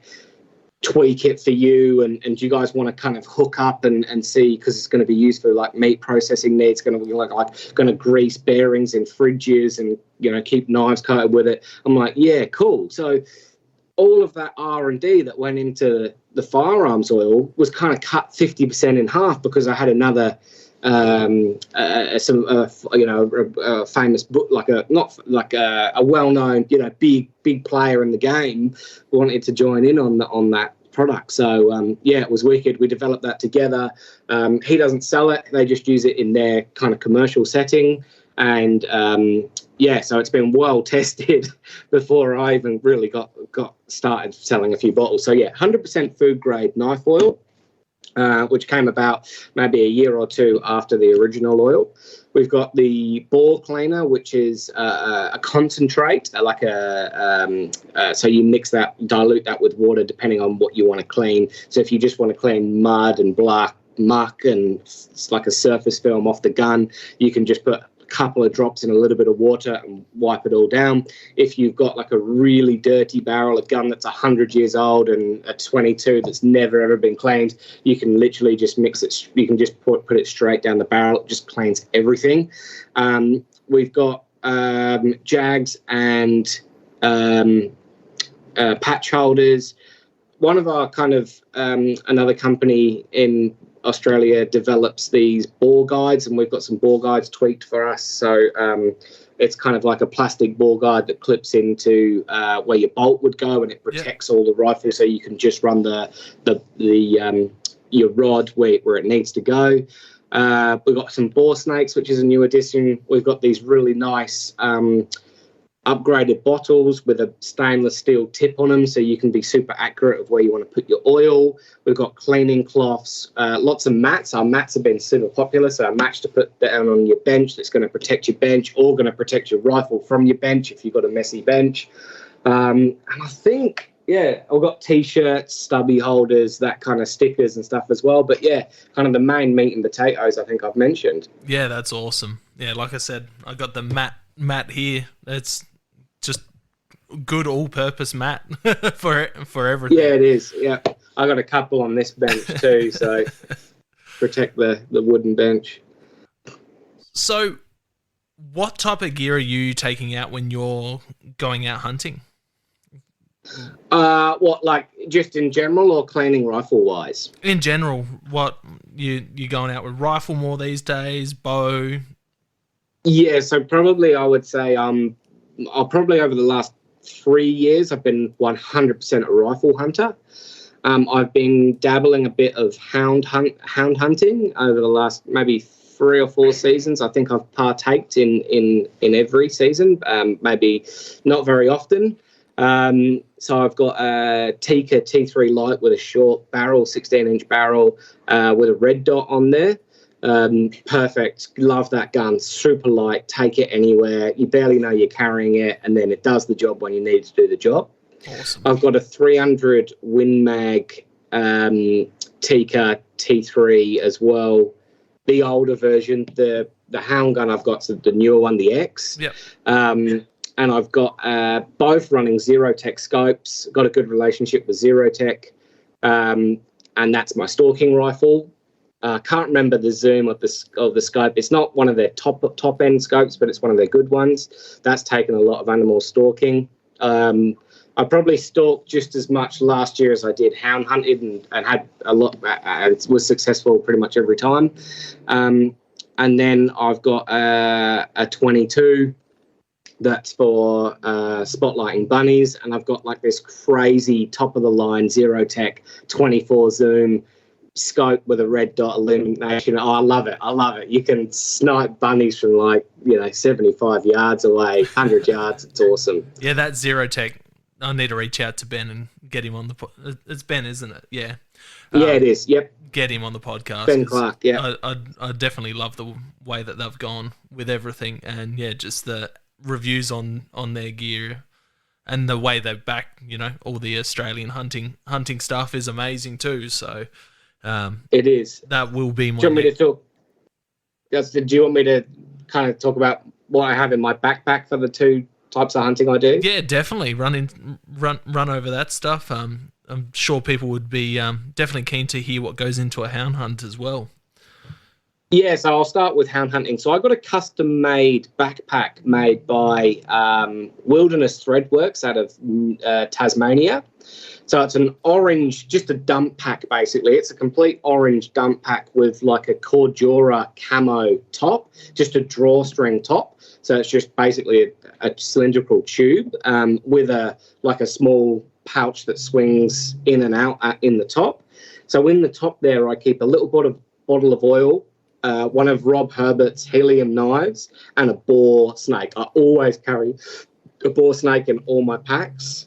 tweak it for you? And do you guys want to kind of hook up and see, because it's going to be used for meat processing needs, going to be going to grease bearings in fridges and, keep knives coated with it. I'm like, yeah, cool. So all of that R&D that went into the firearms oil was kind of cut 50% in half, because I had another famous book, a well-known big player in the game wanted to join in on that product. So it was wicked. We developed that together. He doesn't sell it, they just use it in their kind of commercial setting, and so it's been well tested before I even really got started selling a few bottles. So 100% food grade knife oil, which came about maybe a year or two after the original oil. We've got the bore cleaner, which is a concentrate, so you mix that, dilute that with water depending on what you want to clean. So if you just want to clean mud and black muck and like a surface film off the gun, you can just put couple of drops in a little bit of water and wipe it all down. If you've got a really dirty barrel, a gun that's 100 years old and a 22 that's never ever been cleaned, you can literally just mix it. You can just put it straight down the barrel. It just cleans everything. We've got jags and patch holders. One of our kind of another company in Australia develops these bore guides, and we've got some bore guides tweaked for us. So it's kind of like a plastic bore guide that clips into where your bolt would go, and it protects all the rifles, so you can just run your rod where it needs to go. We've got some bore snakes, which is a new addition. We've got these really nice upgraded bottles with a stainless steel tip on them, so you can be super accurate of where you want to put your oil. We've got cleaning cloths, lots of mats. Our mats have been super popular, so a mat to put down on your bench that's going to protect your bench, or going to protect your rifle from your bench if you've got a messy bench. And I think, I've got T-shirts, stubby holders, that kind of stickers and stuff as well. But kind of the main meat and potatoes I think I've mentioned. Yeah, that's awesome. Yeah, like I said, I got the mat here. It's just good all-purpose mat for everything. Yeah, it is. Yeah, I got a couple on this bench too, so protect the wooden bench. So, what type of gear are you taking out when you're going out hunting? Just in general, or cleaning rifle wise? In general, what you going out with rifle more these days, bow? Yeah, so probably I would say I'll probably over the last 3 years I've been 100% a rifle hunter. I've been dabbling a bit of hound hunting over the last maybe 3 or 4 seasons. I think I've partaked in every season, maybe not very often. So I've got a Tikka T3 Light with a short barrel, 16-inch barrel, with a red dot on there. Perfect. Love that gun. Super light. Take it anywhere. You barely know you're carrying it, and then it does the job when you need it to do the job. Awesome. I've got a 300 Win Mag Tikka T3 as well. The older version. The hound gun I've got's the newer one, the X. Yep. And I've got both running Zero Tech scopes. Got a good relationship with Zero Tech. and that's my stalking rifle. Can't remember the zoom of the scope. It's not one of their top end scopes, but it's one of their good ones. That's taken a lot of animal stalking. I probably stalked just as much last year as I did hound hunted, and had a lot. Was successful pretty much every time. And then I've got a 22 that's for spotlighting bunnies, and I've got like this crazy top of the line Zero Tech 24 zoom scope with a red dot illumination. Oh, I love it. You can snipe bunnies from 75 yards away, 100 yards. It's awesome. Yeah, that Zero Tech. I need to reach out to Ben and get him on the. It's Ben, isn't it? Yeah. Yeah, it is. Yep. Get him on the podcast. Ben Clark. Yeah. I definitely love the way that they've gone with everything, and just the reviews on their gear, and the way they back all the Australian hunting stuff is amazing too. So. It is. That will be my. Do you want me to talk? Do you want me to kind of talk about what I have in my backpack for the two types of hunting I do? Yeah, definitely run over that stuff. I'm sure people would be definitely keen to hear what goes into a hound hunt as well. Yeah, so I'll start with hound hunting. So I got a custom-made backpack made by Wilderness Threadworks out of Tasmania. So it's an orange, just a dump pack, basically. It's a complete orange dump pack with like a Cordura camo top, just a drawstring top. So it's just basically a cylindrical tube with a small pouch that swings in and out in the top. So in the top there, I keep a little bottle of oil, one of Rob Herbert's helium knives, and a boar snake. I always carry a boar snake in all my packs.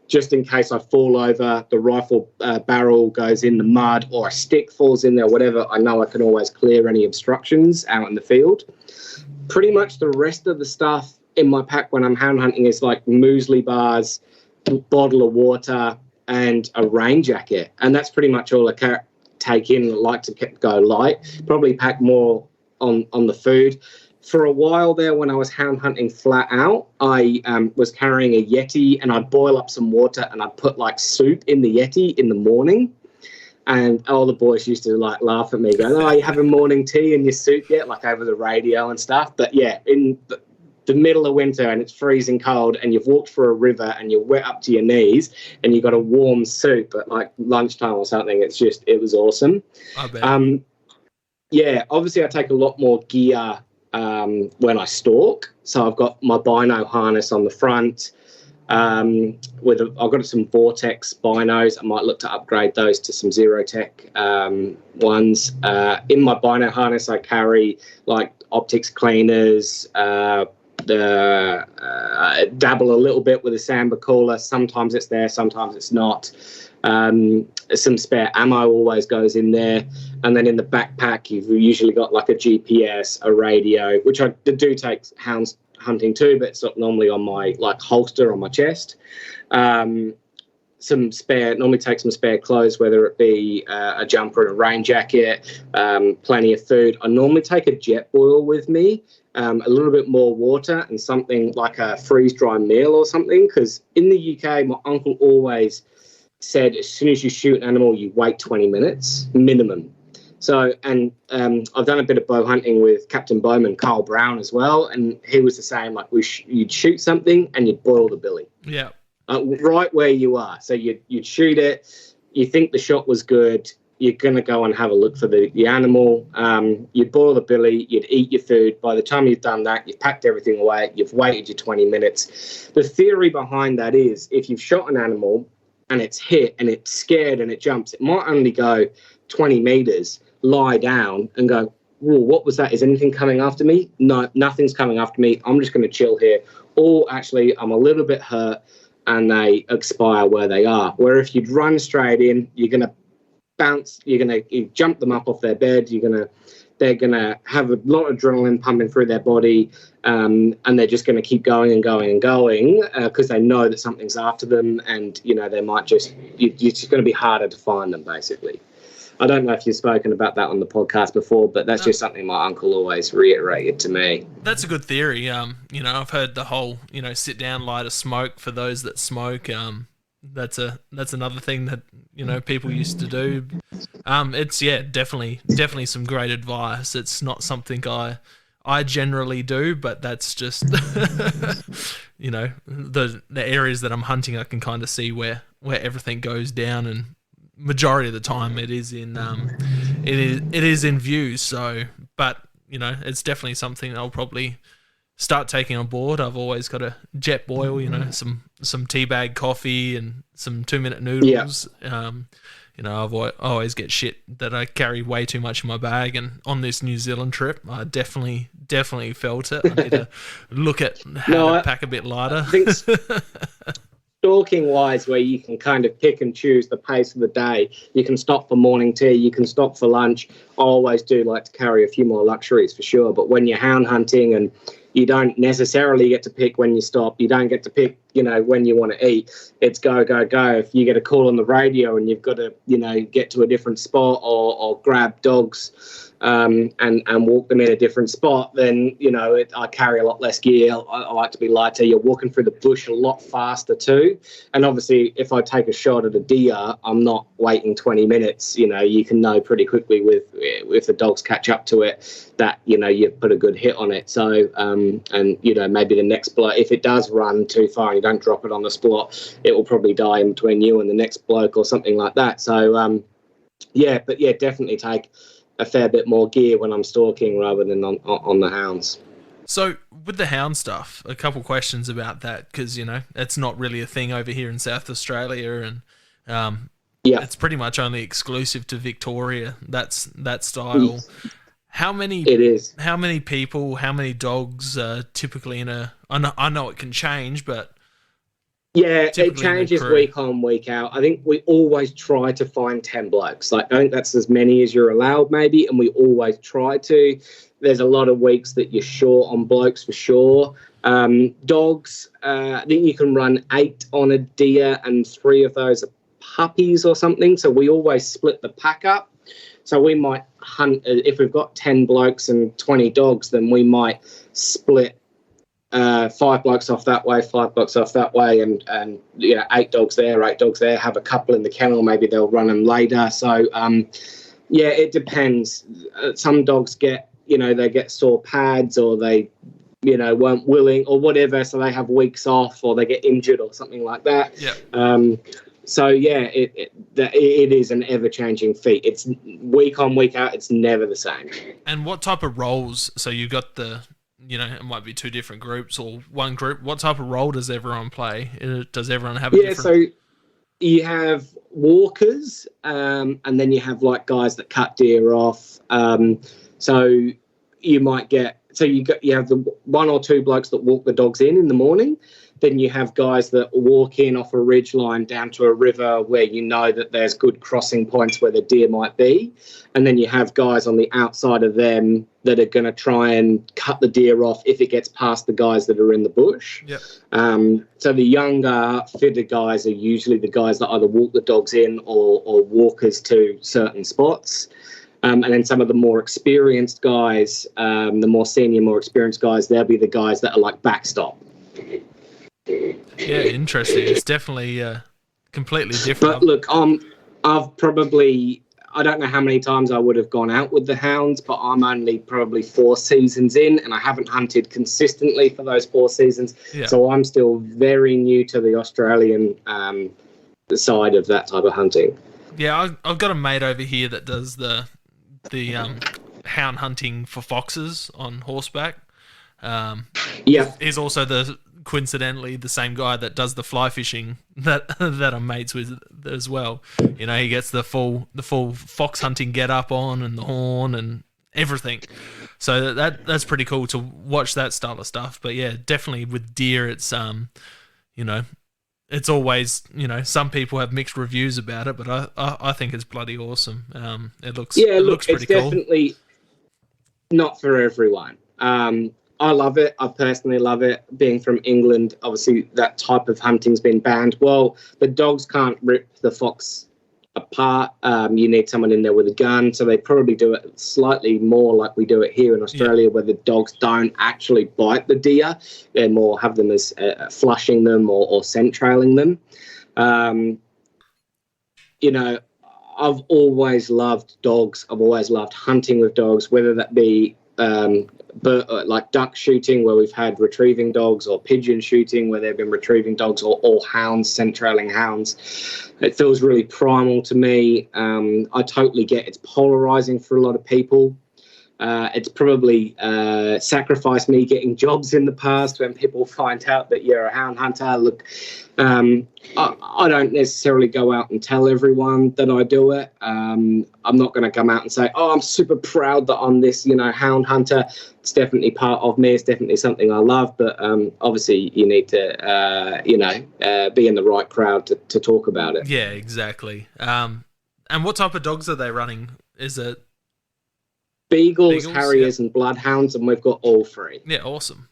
Just in case I fall over, the rifle barrel goes in the mud, or a stick falls in there, whatever, I know I can always clear any obstructions out in the field. Pretty much the rest of the stuff in my pack when I'm hound hunting is like muesli bars, bottle of water, and a rain jacket. And that's pretty much all I take in. I like to go light, probably pack more on the food. For a while there, when I was hound hunting flat out, I was carrying a Yeti, and I'd boil up some water and I'd put like soup in the Yeti in the morning. And all the boys used to like laugh at me, going, "Oh, you having morning tea in your soup yet?" Like over the radio and stuff. But yeah, in the middle of winter and it's freezing cold, and you've walked through a river and you're wet up to your knees, and you've got a warm soup at like lunchtime or something. It was awesome. I bet. Yeah, obviously I take a lot more gear when I stalk. So I've got my bino harness on the front. I've got some Vortex binos. I might look to upgrade those to some Zero Tech ones. In my bino harness, I carry like optics cleaners. Dabble a little bit with a samba cooler. Sometimes it's there, sometimes it's not. Some spare ammo always goes in there. And then in the backpack, you've usually got like a GPS, a radio, which I do take hounds hunting too, but it's not normally on my like holster on my chest. Normally take some spare clothes, whether it be a jumper and a rain jacket, plenty of food. I normally take a jet boil with me, a little bit more water, and something like a freeze-dry meal or something, because in the UK, my uncle always said as soon as you shoot an animal, you wait 20 minutes minimum. So, and I've done a bit of bow hunting with Captain Bowman, Carl Brown, as well, and he was the same. Like you'd shoot something and you'd boil the billy. Yeah. Right where you are. So you'd shoot it. You think the shot was good. You're going to go and have a look for the animal. You'd boil the billy. You'd eat your food. By the time you've done that, you've packed everything away. You've waited your 20 minutes. The theory behind that is if you've shot an animal and it's hit and it's scared and it jumps, it might only go 20 meters, lie down and go, "Whoa, what was that? Is anything coming after me?" No, nothing's coming after me. I'm just going to chill here. Or actually, I'm a little bit hurt, and they expire where they are. Where if you'd run straight in, you're going to bounce, you jump them up off their bed, they're going to have a lot of adrenaline pumping through their body, and they're just going to keep going and going and going because they know that something's after them, and, they might it's just going to be harder to find them, basically. I don't know if you've spoken about that on the podcast before, but that's just something my uncle always reiterated to me. That's a good theory. I've heard the whole, sit down, light a smoke for those that smoke. that's another thing that, you know, people used to do. It's definitely some great advice. It's not something I generally do, but that's just you know, the areas that I'm hunting, I can kind of see where everything goes down, and majority of the time it is in it is in view. So, but you know, it's definitely something I'll probably start taking on board. I've always got a jet boil, you know, some teabag coffee and some 2-minute noodles. You know, I always get shit that I carry way too much in my bag, and on this New Zealand trip, I definitely felt it. I need to look at how to pack a bit lighter. I think stalking wise, where you can kind of pick and choose the pace of the day, you can stop for morning tea, you can stop for lunch. I always do like to carry a few more luxuries for sure, but when you're hound hunting and you don't necessarily get to pick when you stop, you don't get to pick, you know, when you want to eat. It's go, go, go. If you get a call on the radio and you've got to, you know, get to a different spot or grab dogs and walk them in a different spot, then, you know, I carry a lot less gear. I like to be lighter. You're walking through the bush a lot faster too. And obviously, if I take a shot at a deer, I'm not waiting 20 minutes. You know, you can know pretty quickly if the dogs catch up to it that, you know, you've put a good hit on it. So, and, you know, maybe the next bloke, if it does run too far and you don't drop it on the spot, it will probably die in between you and the next bloke or something like that. So, definitely take a fair bit more gear when I'm stalking rather than on the hounds. So with the hound stuff, a couple questions about that, because, you know, it's not really a thing over here in South Australia, and it's pretty much only exclusive to Victoria, that style. How many people, how many dogs typically in a... I know it can change, but... Yeah, it changes week on, week out. I think we always try to find 10 blokes. Like, I think that's as many as you're allowed, maybe, and we always try to. There's a lot of weeks that you're short on blokes for sure. Dogs, I think you can run 8 on a deer, and 3 of those are puppies or something. So we always split the pack up. So we might hunt, if we've got 10 blokes and 20 dogs, then we might split 5 blokes off that way, 5 blokes off that way, and you know, 8 dogs there, have a couple in the kennel, maybe they'll run them later. So it depends. Some dogs get, you know, they get sore pads, or they, you know, weren't willing or whatever, so they have weeks off, or they get injured or something like that. It is an ever-changing feat. It's week on, week out. It's never the same. And what type of roles? So you've got the, you know, it might be 2 different groups or one group. What type of role does everyone play? Does everyone have a different... Yeah, so you have walkers, and then you have, like, guys that cut deer off. So you might get... So you have the 1 or 2 blokes that walk the dogs in the morning. Then you have guys that walk in off a ridge line down to a river where you know that there's good crossing points where the deer might be. And then you have guys on the outside of them that are going to try and cut the deer off if it gets past the guys that are in the bush. So the younger, fitter guys are usually the guys that either walk the dogs in or walkers to certain spots. And then some of the more experienced guys, the more senior, more experienced guys, they'll be the guys that are like backstop. Yeah, interesting. It's definitely completely different. But look, I don't know how many times I would have gone out with the hounds, but I'm only probably 4 seasons in, and I haven't hunted consistently for those 4 seasons. So I'm still very new to the Australian side of that type of hunting. Yeah, I've got a mate over here that does the hound hunting for foxes on horseback. He's also coincidentally the same guy that does the fly fishing that I'm mates with as well. You know, he gets the full fox hunting get up on, and the horn and everything. So that's pretty cool to watch that style of stuff. But yeah, definitely with deer, it's you know, it's always, you know, some people have mixed reviews about it, but I think it's bloody awesome. It looks pretty cool. It's definitely not for everyone. I love it. I personally love it. Being from England, obviously that type of hunting's been banned. Well, the dogs can't rip the fox apart. You need someone in there with a gun, so they probably do it slightly more like we do it here in Australia, where the dogs don't actually bite the deer. They more have them as flushing them or scent trailing them. You know, I've always loved dogs. I've always loved hunting with dogs, whether that be like duck shooting, where we've had retrieving dogs, or pigeon shooting, where they've been retrieving dogs, or hounds, scent trailing hounds. It feels really primal to me. I totally get it's polarizing for a lot of people. It's probably sacrificed me getting jobs in the past when people find out that you're a hound hunter. Look, I don't necessarily go out and tell everyone that I do it. I'm not going to come out and say, oh, I'm super proud that I'm this, hound hunter. It's definitely part of me. It's definitely something I love. But obviously you need to, be in the right crowd to talk about it. Yeah, exactly. And what type of dogs are they running? Is it Beagles, Harriers, and Bloodhounds, and we've got all three. Yeah, awesome.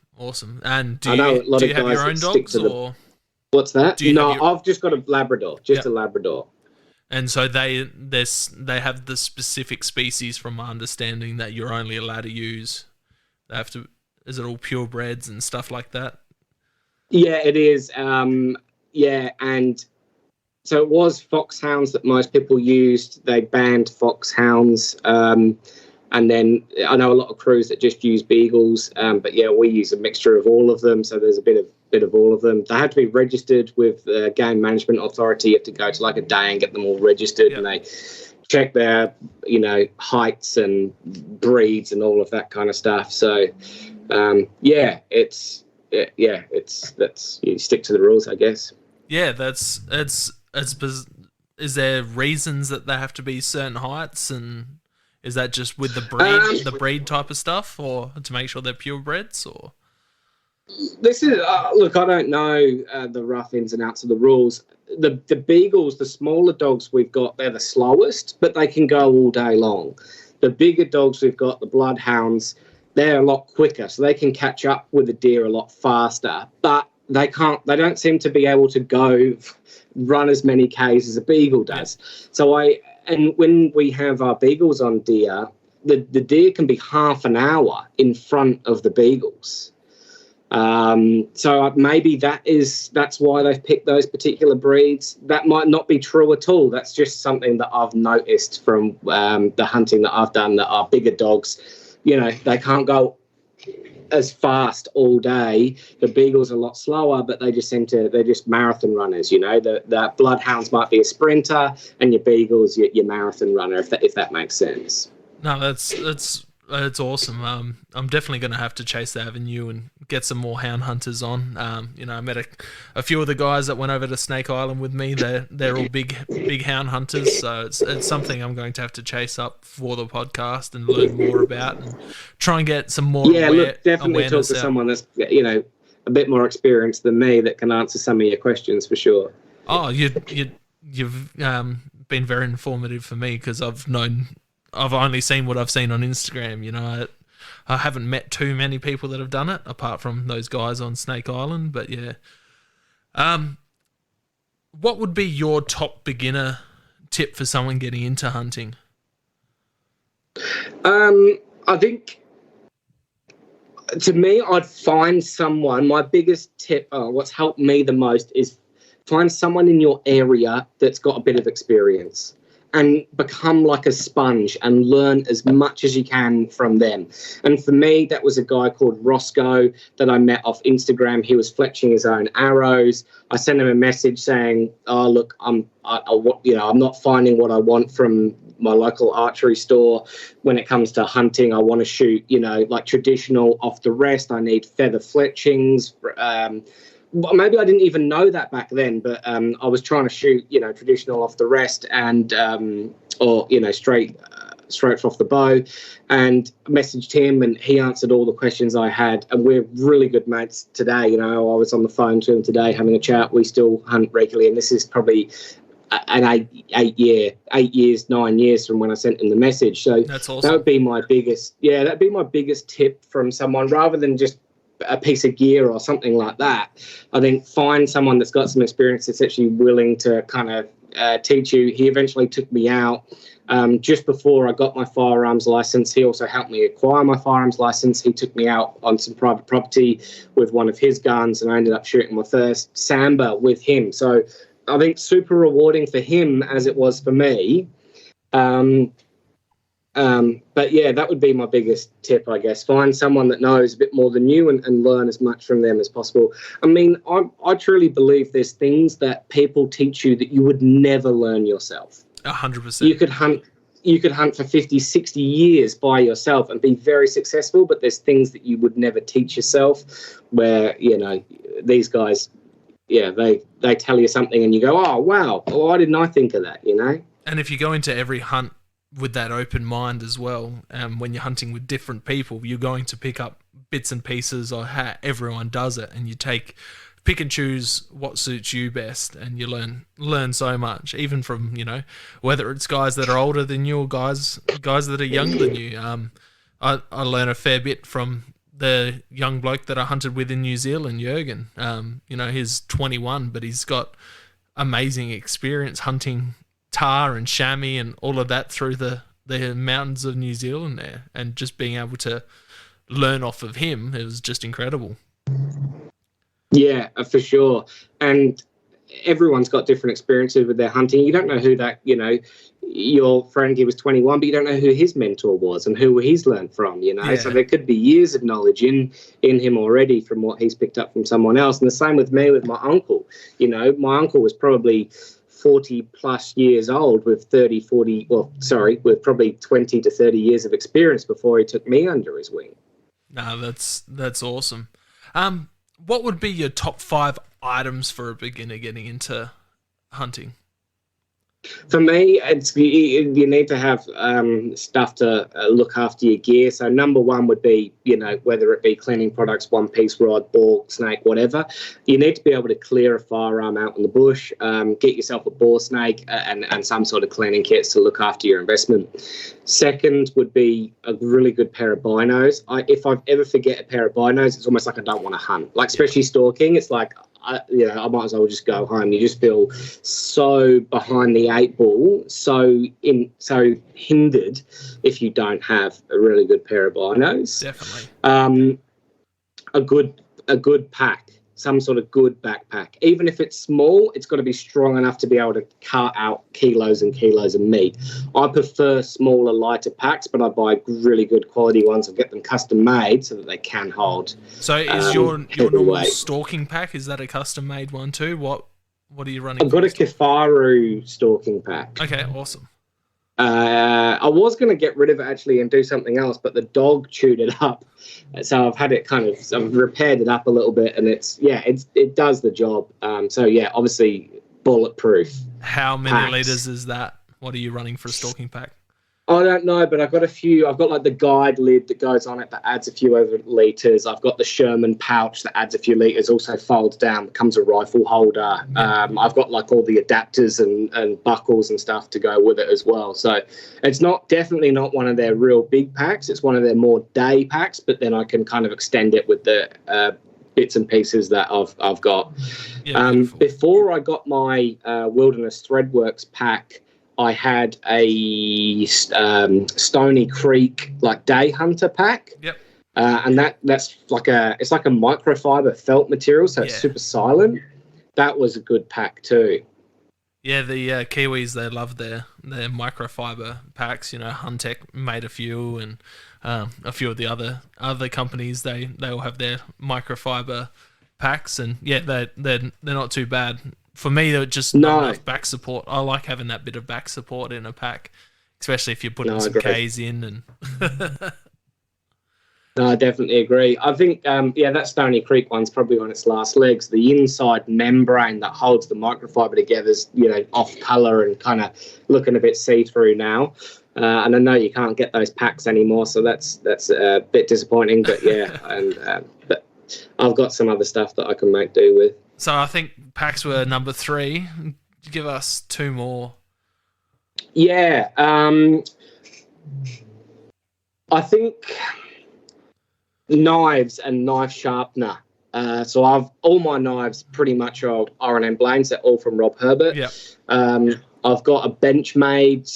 And do you have your own dogs, or what's that? I've just got a Labrador, a Labrador. And so they have the specific species, from my understanding, that you're only allowed to use. They have to. Is it all purebreds and stuff like that? Yeah, it is. And so it was foxhounds that most people used. They banned foxhounds. And then I know a lot of crews that just use beagles, but yeah, we use a mixture of all of them. So there's a bit of all of them. They have to be registered with the Game Management Authority. You have to go to like a day and get them all registered, and they check their, heights and breeds and all of that kind of stuff. So you stick to the rules, I guess. Yeah, is there reasons that they have to be certain heights, and is that just with the breed type of stuff, or to make sure they're purebreds, or? This is look. I don't know the rough ins and outs of the rules. The beagles, the smaller dogs we've got, they're the slowest, but they can go all day long. The bigger dogs we've got, the bloodhounds, they're a lot quicker, so they can catch up with the deer a lot faster. But they can't. They don't seem to be able to run as many Ks as a beagle does. So And when we have our beagles on deer, the deer can be half an hour in front of the beagles. So maybe that's why they've picked those particular breeds. That might not be true at all. That's just something that I've noticed from the hunting that I've done, that our bigger dogs, they can't go as fast all day. The beagles are a lot slower, but they're just marathon runners. The bloodhounds might be a sprinter, and your beagles, your marathon runner, if that makes sense. No, that's awesome. I'm definitely going to have to chase the avenue and get some more hound hunters on. I met a few of the guys that went over to Snake Island with me. They're all big hound hunters, so it's something I'm going to have to chase up for the podcast and learn more about, and try and get some more. Definitely talk to someone that's a bit more experienced than me that can answer some of your questions for sure. Oh, you've been very informative for me, because I've only seen what I've seen on Instagram. I haven't met too many people that have done it, apart from those guys on Snake Island. But yeah, what would be your top beginner tip for someone getting into hunting? I think, to me, I'd find someone. My biggest tip, what's helped me the most, is find someone in your area that's got a bit of experience, and become like a sponge and learn as much as you can from them. And for me, that was a guy called Roscoe that I met off Instagram. He was fletching his own arrows. I sent him a message saying, oh, look, I'm not finding what I want from my local archery store when it comes to hunting. I want to shoot, like traditional off the rest. I need feather fletchings. Maybe I didn't even know that back then, but I was trying to shoot, traditional off the rest, and straight off the bow, and messaged him, and he answered all the questions I had, and we're really good mates today. I was on the phone to him today having a chat. We still hunt regularly, and this is probably an 9 years from when I sent him the message. So that's awesome. That'd be my biggest tip from someone, rather than just a piece of gear or something like that. I think find someone that's got some experience that's actually willing to kind of teach you. He eventually took me out just before I got my firearms license. He also helped me acquire my firearms license. He took me out on some private property with one of his guns, and I ended up shooting my first sambar with him. So I think super rewarding for him as it was for me. But yeah, that would be my biggest tip, I guess. Find someone that knows a bit more than you and learn as much from them as possible. I mean, I truly believe there's things that people teach you that you would never learn yourself. 100%. You could hunt for 50, 60 years by yourself and be very successful, but there's things that you would never teach yourself where, you know, these guys, yeah, they tell you something and you go, oh, wow, why didn't I think of that, you know? And if you go into every hunt with that open mind as well, when you're hunting with different people, you're going to pick up bits and pieces of how everyone does it, and you pick and choose what suits you best, and you learn so much, even from, you know, whether it's guys that are older than you or guys that are younger than you. I learn a fair bit from the young bloke that I hunted with in New Zealand, Jürgen. You know, he's 21, but he's got amazing experience hunting tar and chamois and all of that through the mountains of New Zealand there, and just being able to learn off of him, it was just incredible. Yeah, for sure. And everyone's got different experiences with their hunting. You don't know who that, you know, your friend, he was 21, but you don't know who his mentor was and who he's learned from, you know. Yeah. So there could be years of knowledge in him already from what he's picked up from someone else. And the same with me, with my uncle. You know, my uncle was probably 40 plus years old with with probably 20 to 30 years of experience before he took me under his wing. No, that's awesome. What would be your top 5 items for a beginner getting into hunting? For me, you need to have stuff to look after your gear. So number one would be, you know, whether it be cleaning products, one-piece rod, ball, snake, whatever. You need to be able to clear a firearm out in the bush, get yourself a bore snake and some sort of cleaning kits to look after your investment. Second would be a really good pair of binos. If I ever forget a pair of binos, it's almost like I don't want to hunt. Like, especially stalking, it's like, I might as well just go home. You just feel so behind the 8 ball, so hindered if you don't have a really good pair of binos. Definitely. A good pack, some sort of good backpack. Even if it's small, it's got to be strong enough to be able to cart out kilos and kilos of meat. I prefer smaller, lighter packs, but I buy really good quality ones and get them custom made so that they can hold. So is your normal stalking pack, is that a custom made one too? What are you running? I've got a Kifaru stalking pack. Okay, awesome. I was going to get rid of it actually and do something else, but the dog chewed it up. So I've had it I've repaired it up a little bit, and it does the job. So yeah, obviously bulletproof. How many liters is that? What are you running for a stalking pack? I don't know, but I've got a few. I've got like the guide lid that goes on it that adds a few other litres. I've got the Sherman pouch that adds a few litres, also folds down, becomes a rifle holder. I've got like all the adapters and buckles and stuff to go with it as well. So it's definitely not one of their real big packs. It's one of their more day packs, but then I can kind of extend it with the bits and pieces that I've got. Yeah, before I got my Wilderness Threadworks pack, I had a Stony Creek like day hunter pack. Yep. And that's like it's like a microfiber felt material, so it's super silent. That was a good pack too. Yeah, the Kiwis, they love their microfiber packs. You know, Huntec made a few, and a few of the other companies they all have their microfiber packs, and yeah, they're not too bad. For me, they're just not enough back support. I like having that bit of back support in a pack, especially if you're putting some Ks in. And No, I definitely agree. I think, that Stony Creek one's probably on its last legs. The inside membrane that holds the microfiber together is, off colour and kind of looking a bit see-through now. And I know you can't get those packs anymore, so that's a bit disappointing. But yeah, but I've got some other stuff that I can make do with. So I think packs were number 3. Give us 2 more. Yeah, I think knives and knife sharpener. So all my knives pretty much are R&M Blaines. They're all from Rob Herbert. Yeah. I've got a Benchmade,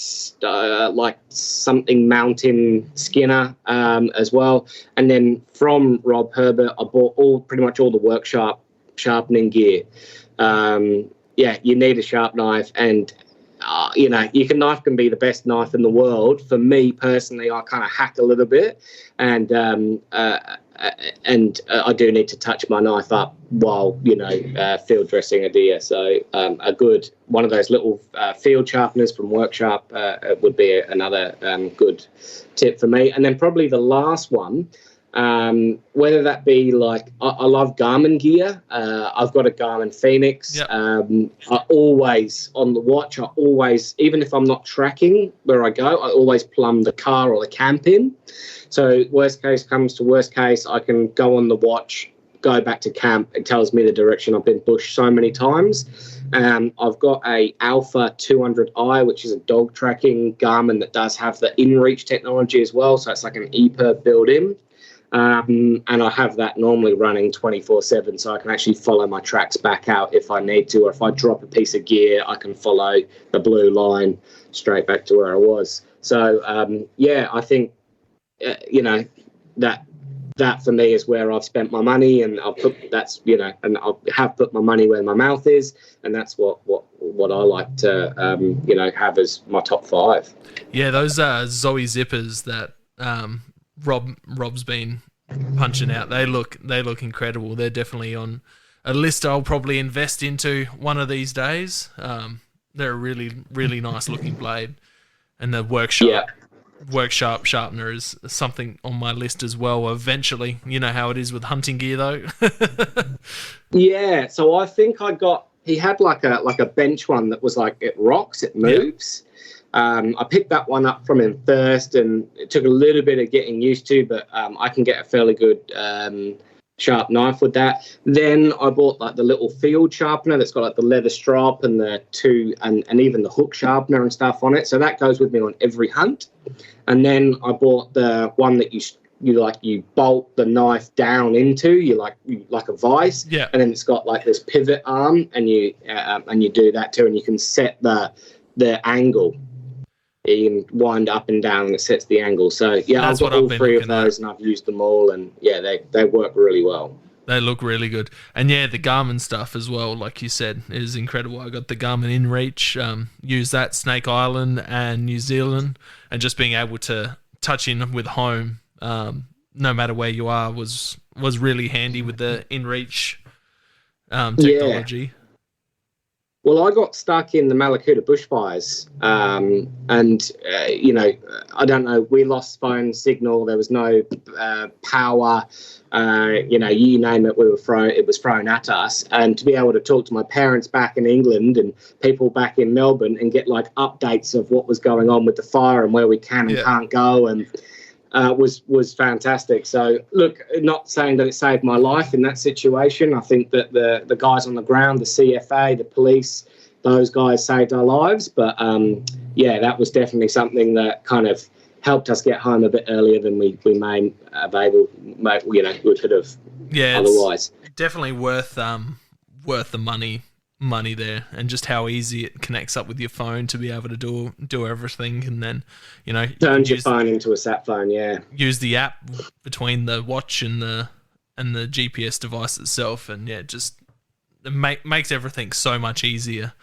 like something mountain Skinner as well. And then from Rob Herbert, I bought pretty much all the workshop sharpening gear. yeah, you need a sharp knife, and knife can be the best knife in the world. For me personally, I kind of hack a little bit, and I do need to touch my knife up while field dressing a deer. So a good one of those little field sharpeners from Workshop would be another good tip for me. And then probably the last one. Whether that be like, I love Garmin gear. I've got a Garmin Phoenix. Yep. I always, on the watch, even if I'm not tracking where I go, I always plumb the car or the camp in. So worst case comes to worst case, I can go on the watch, go back to camp. It tells me the direction. I've been bushed so many times. I've got a Alpha 200i, which is a dog tracking Garmin that does have the InReach technology as well. So it's like an EPIR built-in. And I have that normally running 24/7, so I can actually follow my tracks back out if I need to, or if I drop a piece of gear, I can follow the blue line straight back to where I was. So I think that for me is where I've spent my money, and I have put my money where my mouth is, and that's what I like to have as my top 5. Yeah, those Zoe zippers that Rob's been punching out, they look incredible. They're definitely on a list I'll probably invest into one of these days. They're a really, really nice looking blade, and the workshop sharpener is something on my list as well eventually. You know how it is with hunting gear though. Yeah, so I think he had like a bench one that was like, it rocks, it moves. Yeah. I picked that one up from him first, and it took a little bit of getting used to, but I can get a fairly good sharp knife with that. Then I bought like the little field sharpener that's got like the leather strap and the and even the hook sharpener and stuff on it. So that goes with me on every hunt. And then I bought the one that you bolt the knife down into, like a vise. Yeah. And then it's got like this pivot arm, and you do that too, and you can set the angle. You can wind up and down, and it sets the angle. So yeah, I've got all 3 of those, and I've used them all, and yeah, they work really well. They look really good. And yeah, the Garmin stuff as well, like you said, is incredible. I got the Garmin InReach, use that Snake Island and New Zealand, and just being able to touch in with home, no matter where you are, was really handy with the InReach technology. Yeah. Well, I got stuck in the Malakuta bushfires, and I don't know, we lost phone signal, there was no power, you name it, it was thrown at us. And to be able to talk to my parents back in England and people back in Melbourne and get like updates of what was going on with the fire and where we can and can't go, and was fantastic. So look, not saying that it saved my life in that situation. I think that the guys on the ground, the CFA, the police, those guys saved our lives. But that was definitely something that kind of helped us get home a bit earlier than we may have we could have otherwise. Definitely worth the money there, and just how easy it connects up with your phone to be able to do everything. And then turns your phone into a sat phone. Use the app between the watch and the GPS device itself, and it makes everything so much easier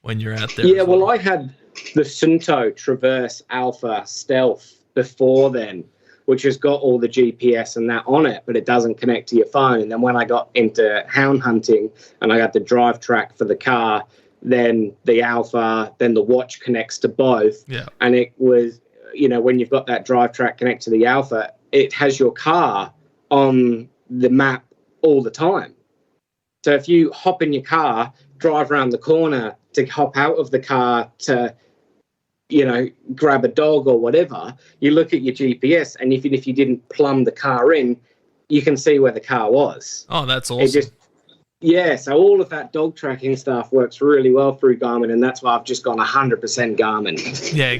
when you're out there. Well, I had the Sunto Traverse Alpha Stealth before then, which has got all the GPS and that on it, but it doesn't connect to your phone. And then when I got into hound hunting and I got the drive track for the car, then the Alpha, then the watch connects to both. Yeah. And it was, when you've got that drive track connect to the Alpha, it has your car on the map all the time. So if you hop in your car, drive around the corner to hop out of the car to grab a dog or whatever, you look at your GPS, and even if you didn't plumb the car in, you can see where the car was. Oh, that's awesome. So all of that dog tracking stuff works really well through Garmin, and that's why I've just gone 100% Garmin. Yeah,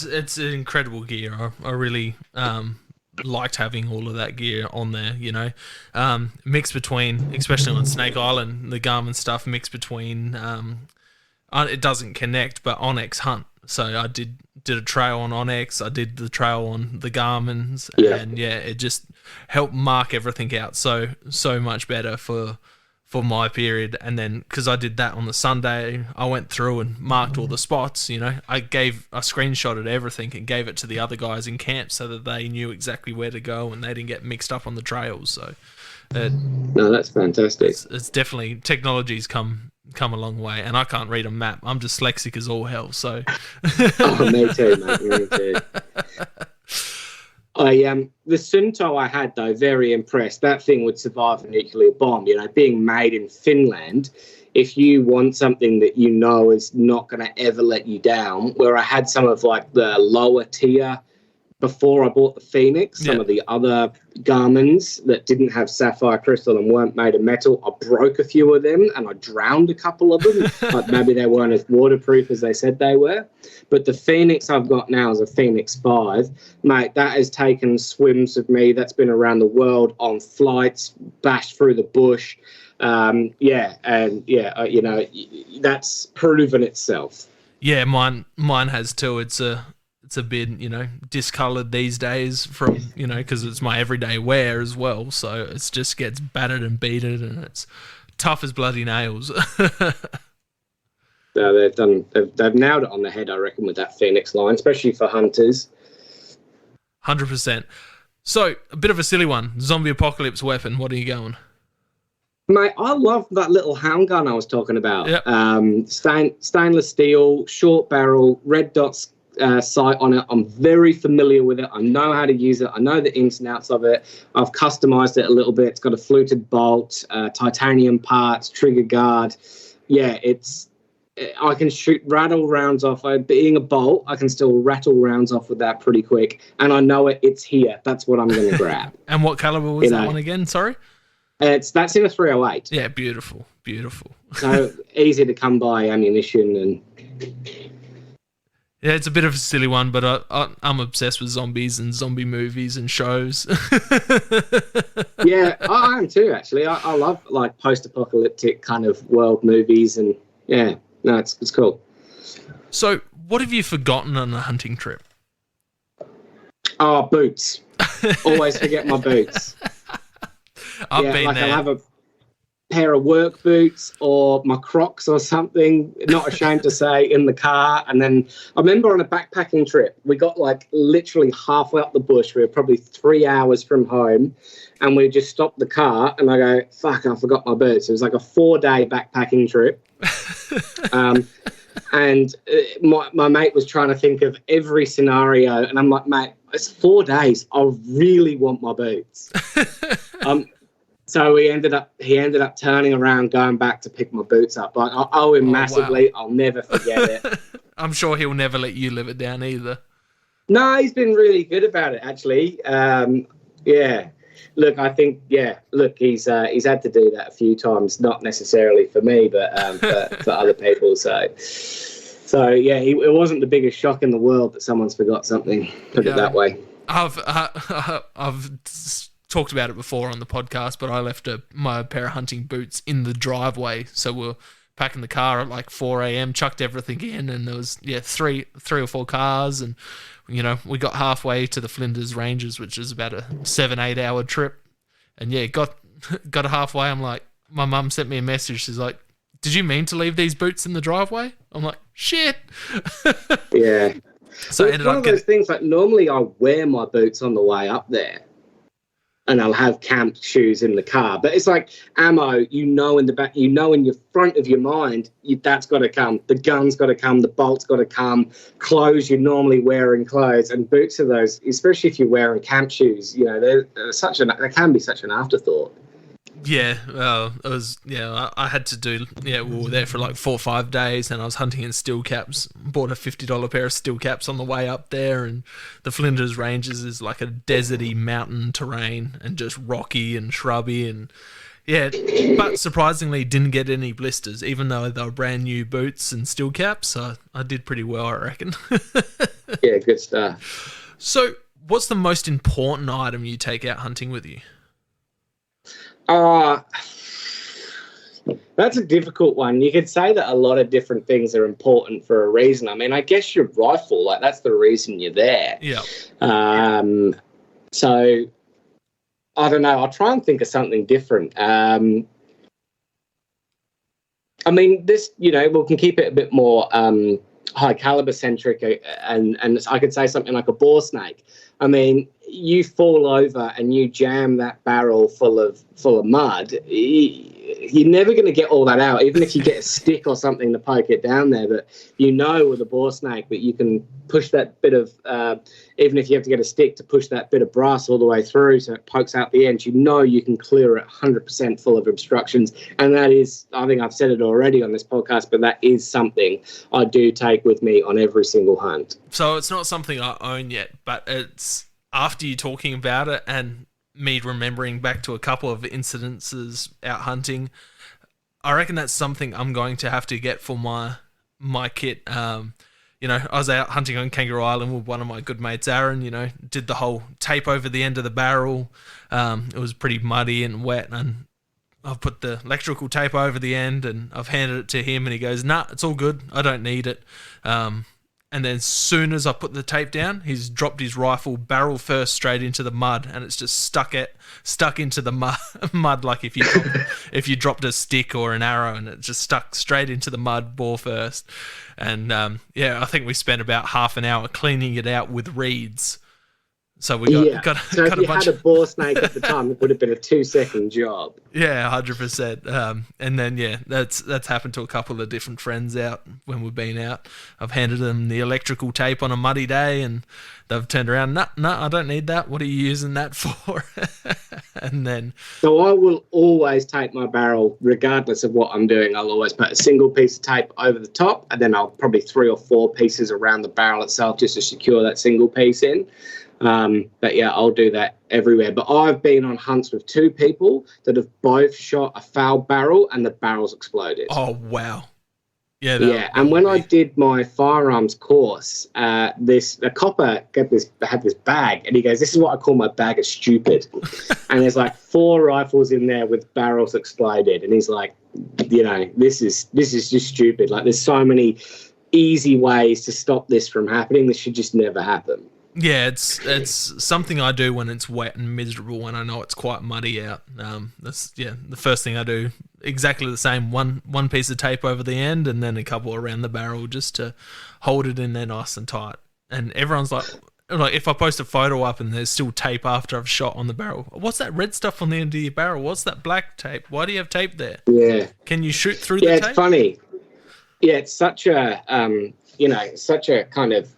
it's an incredible gear. I really liked having all of that gear on there, mixed between, especially on Snake Island, the Garmin stuff mixed between, it doesn't connect, but Onyx Hunt. So I did a trail on Onyx, I did the trail on the Garmin's, and it just helped mark everything out so much better for for my period, and then because I did that on the Sunday, I went through and marked all the spots. I screenshotted everything and gave it to the other guys in camp so that they knew exactly where to go and they didn't get mixed up on the trails. So no, that's fantastic. It's definitely, technology's come a long way, and I can't read a map. I'm dyslexic as all hell. So oh, me too, mate. Me too. The Sunto I had, though, very impressed. That thing would survive a nuclear bomb. Being made in Finland, if you want something that is not going to ever let you down, where I had some of like the lower tier before I bought the Phoenix, some of the other Garmins that didn't have sapphire crystal and weren't made of metal, I broke a few of them and I drowned a couple of them. Like maybe they weren't as waterproof as they said they were. But the Phoenix I've got now is a Phoenix 5. Mate, that has taken swims of me. That's been around the world on flights, bashed through the bush. That's proven itself. Yeah, mine has too. It's a bit, discoloured these days from, because it's my everyday wear as well. So it just gets battered and beaten, and it's tough as bloody nails. No, they've nailed it on the head, I reckon, with that Phoenix line, especially for hunters. 100%. So a bit of a silly one. Zombie apocalypse weapon. What are you going? Mate, I love that little hound gun I was talking about. Yep. Stainless steel, short barrel, red dots sight on it. I'm very familiar with it. I know how to use it. I know the ins and outs of it. I've customized it a little bit. It's got a fluted bolt, titanium parts, trigger guard. Yeah, I can rattle rounds off. Being a bolt, I can still rattle rounds off with that pretty quick. And I know it's here. That's what I'm going to grab. And what caliber was that one again? Sorry? That's in a 308. Yeah, beautiful. So easy to come by ammunition and... Yeah, it's a bit of a silly one, but I'm obsessed with zombies and zombie movies and shows. Yeah, I am too, actually. I love like post-apocalyptic kind of world movies, and yeah, no, it's cool. So, what have you forgotten on a hunting trip? Oh, boots. Always forget my boots. I've been there. I'll have a pair of work boots or my Crocs or something, not ashamed to say, in the car. And then I remember on a backpacking trip, we got like literally halfway up the bush. We were probably 3 hours from home, and we just stopped the car and I go, fuck, I forgot my boots. It was like a 4-day backpacking trip. And my mate was trying to think of every scenario, and I'm like, mate, it's 4 days. I really want my boots. So he ended up turning around, going back to pick my boots up. Like, I owe him massively. Wow. I'll never forget it. I'm sure he'll never let you live it down either. No, he's been really good about it, actually. Yeah. Look, I think, he's had to do that a few times, not necessarily for me, but for other people. So yeah, it wasn't the biggest shock in the world that someone's forgot something. Put it that way. I've talked about it before on the podcast, but I left my pair of hunting boots in the driveway. So we're packing the car at like 4 a.m., chucked everything in, and there was three or four cars, and we got halfway to the Flinders Ranges, which is about a 7-8 hour trip, and got halfway. I'm like, my mum sent me a message. She's like, "Did you mean to leave these boots in the driveway?" I'm like, "Shit." Yeah. So it's one of those things. Like normally, I wear my boots on the way up there, and I'll have camp shoes in the car. But it's like ammo, in the back, in your front of your mind, that's got to come. The gun's got to come. The bolt's got to come. Clothes, you're normally wearing clothes. And boots are those, especially if you're wearing camp shoes, they can be such an afterthought. Yeah, it was. Yeah, I had to do. Yeah, we were there for like 4 or 5 days, and I was hunting in steel caps. Bought a $50 pair of steel caps on the way up there, and the Flinders Ranges is like a deserty mountain terrain and just rocky and shrubby, and but surprisingly didn't get any blisters, even though they were brand new boots and steel caps. So I did pretty well, I reckon. Yeah, good stuff. So, what's the most important item you take out hunting with you? That's a difficult one. You could say that a lot of different things are important for a reason. I mean, I guess your rifle, like that's the reason you're there. Yeah. So I don't know. I'll try and think of something different. I mean, this, we can keep it a bit more high caliber centric, and I could say something like a bore snake. I mean, you fall over and you jam that barrel full of mud. You're never going to get all that out, even if you get a stick or something to poke it down there. But with a bore snake that you can push that bit of, even if you have to get a stick to push that bit of brass all the way through so it pokes out the end, you can clear it 100% full of obstructions. And that is, I think I've said it already on this podcast, but that is something I do take with me on every single hunt. So it's not something I own yet, but it's after you talking about it and me remembering back to a couple of incidences out hunting, I reckon that's something I'm going to have to get for my kit. I was out hunting on Kangaroo Island with one of my good mates, Aaron, did the whole tape over the end of the barrel. It was pretty muddy and wet, and I've put the electrical tape over the end and I've handed it to him and he goes, "Nah, it's all good. I don't need it." And then as soon as I put the tape down, he's dropped his rifle barrel first straight into the mud, and it's just stuck into the mud like if you dropped a stick or an arrow, and it just stuck straight into the mud, bore first. And I think we spent about half an hour cleaning it out with reeds. So we got so if you had a bore snake at the time, it would have been a 2-second job. Yeah, 100%. And then that's happened to a couple of different friends out when we've been out. I've handed them the electrical tape on a muddy day, and they've turned around. No, I don't need that. What are you using that for? And then, so I will always tape my barrel, regardless of what I'm doing. I'll always put a single piece of tape over the top, and then I'll probably 3 or 4 pieces around the barrel itself just to secure that single piece in. But yeah, I'll do that everywhere. But I've been on hunts with 2 people that have both shot a foul barrel and the barrels exploded. Oh, wow. Yeah. And when I did my firearms course, the copper had this bag, and he goes, "This is what I call my bag of stupid." And there's like 4 rifles in there with barrels exploded. And he's like, this is just stupid. Like, there's so many easy ways to stop this from happening. This should just never happen. Yeah, it's something I do when it's wet and miserable, when I know it's quite muddy out. That's the first thing I do. Exactly the same. One piece of tape over the end, and then a couple around the barrel just to hold it in there nice and tight. And everyone's like, if I post a photo up and there's still tape after I've shot on the barrel, what's that red stuff on the end of your barrel? What's that black tape? Why do you have tape there? Yeah. Can you shoot through the tape? Yeah, it's funny. Yeah, it's such a such a kind of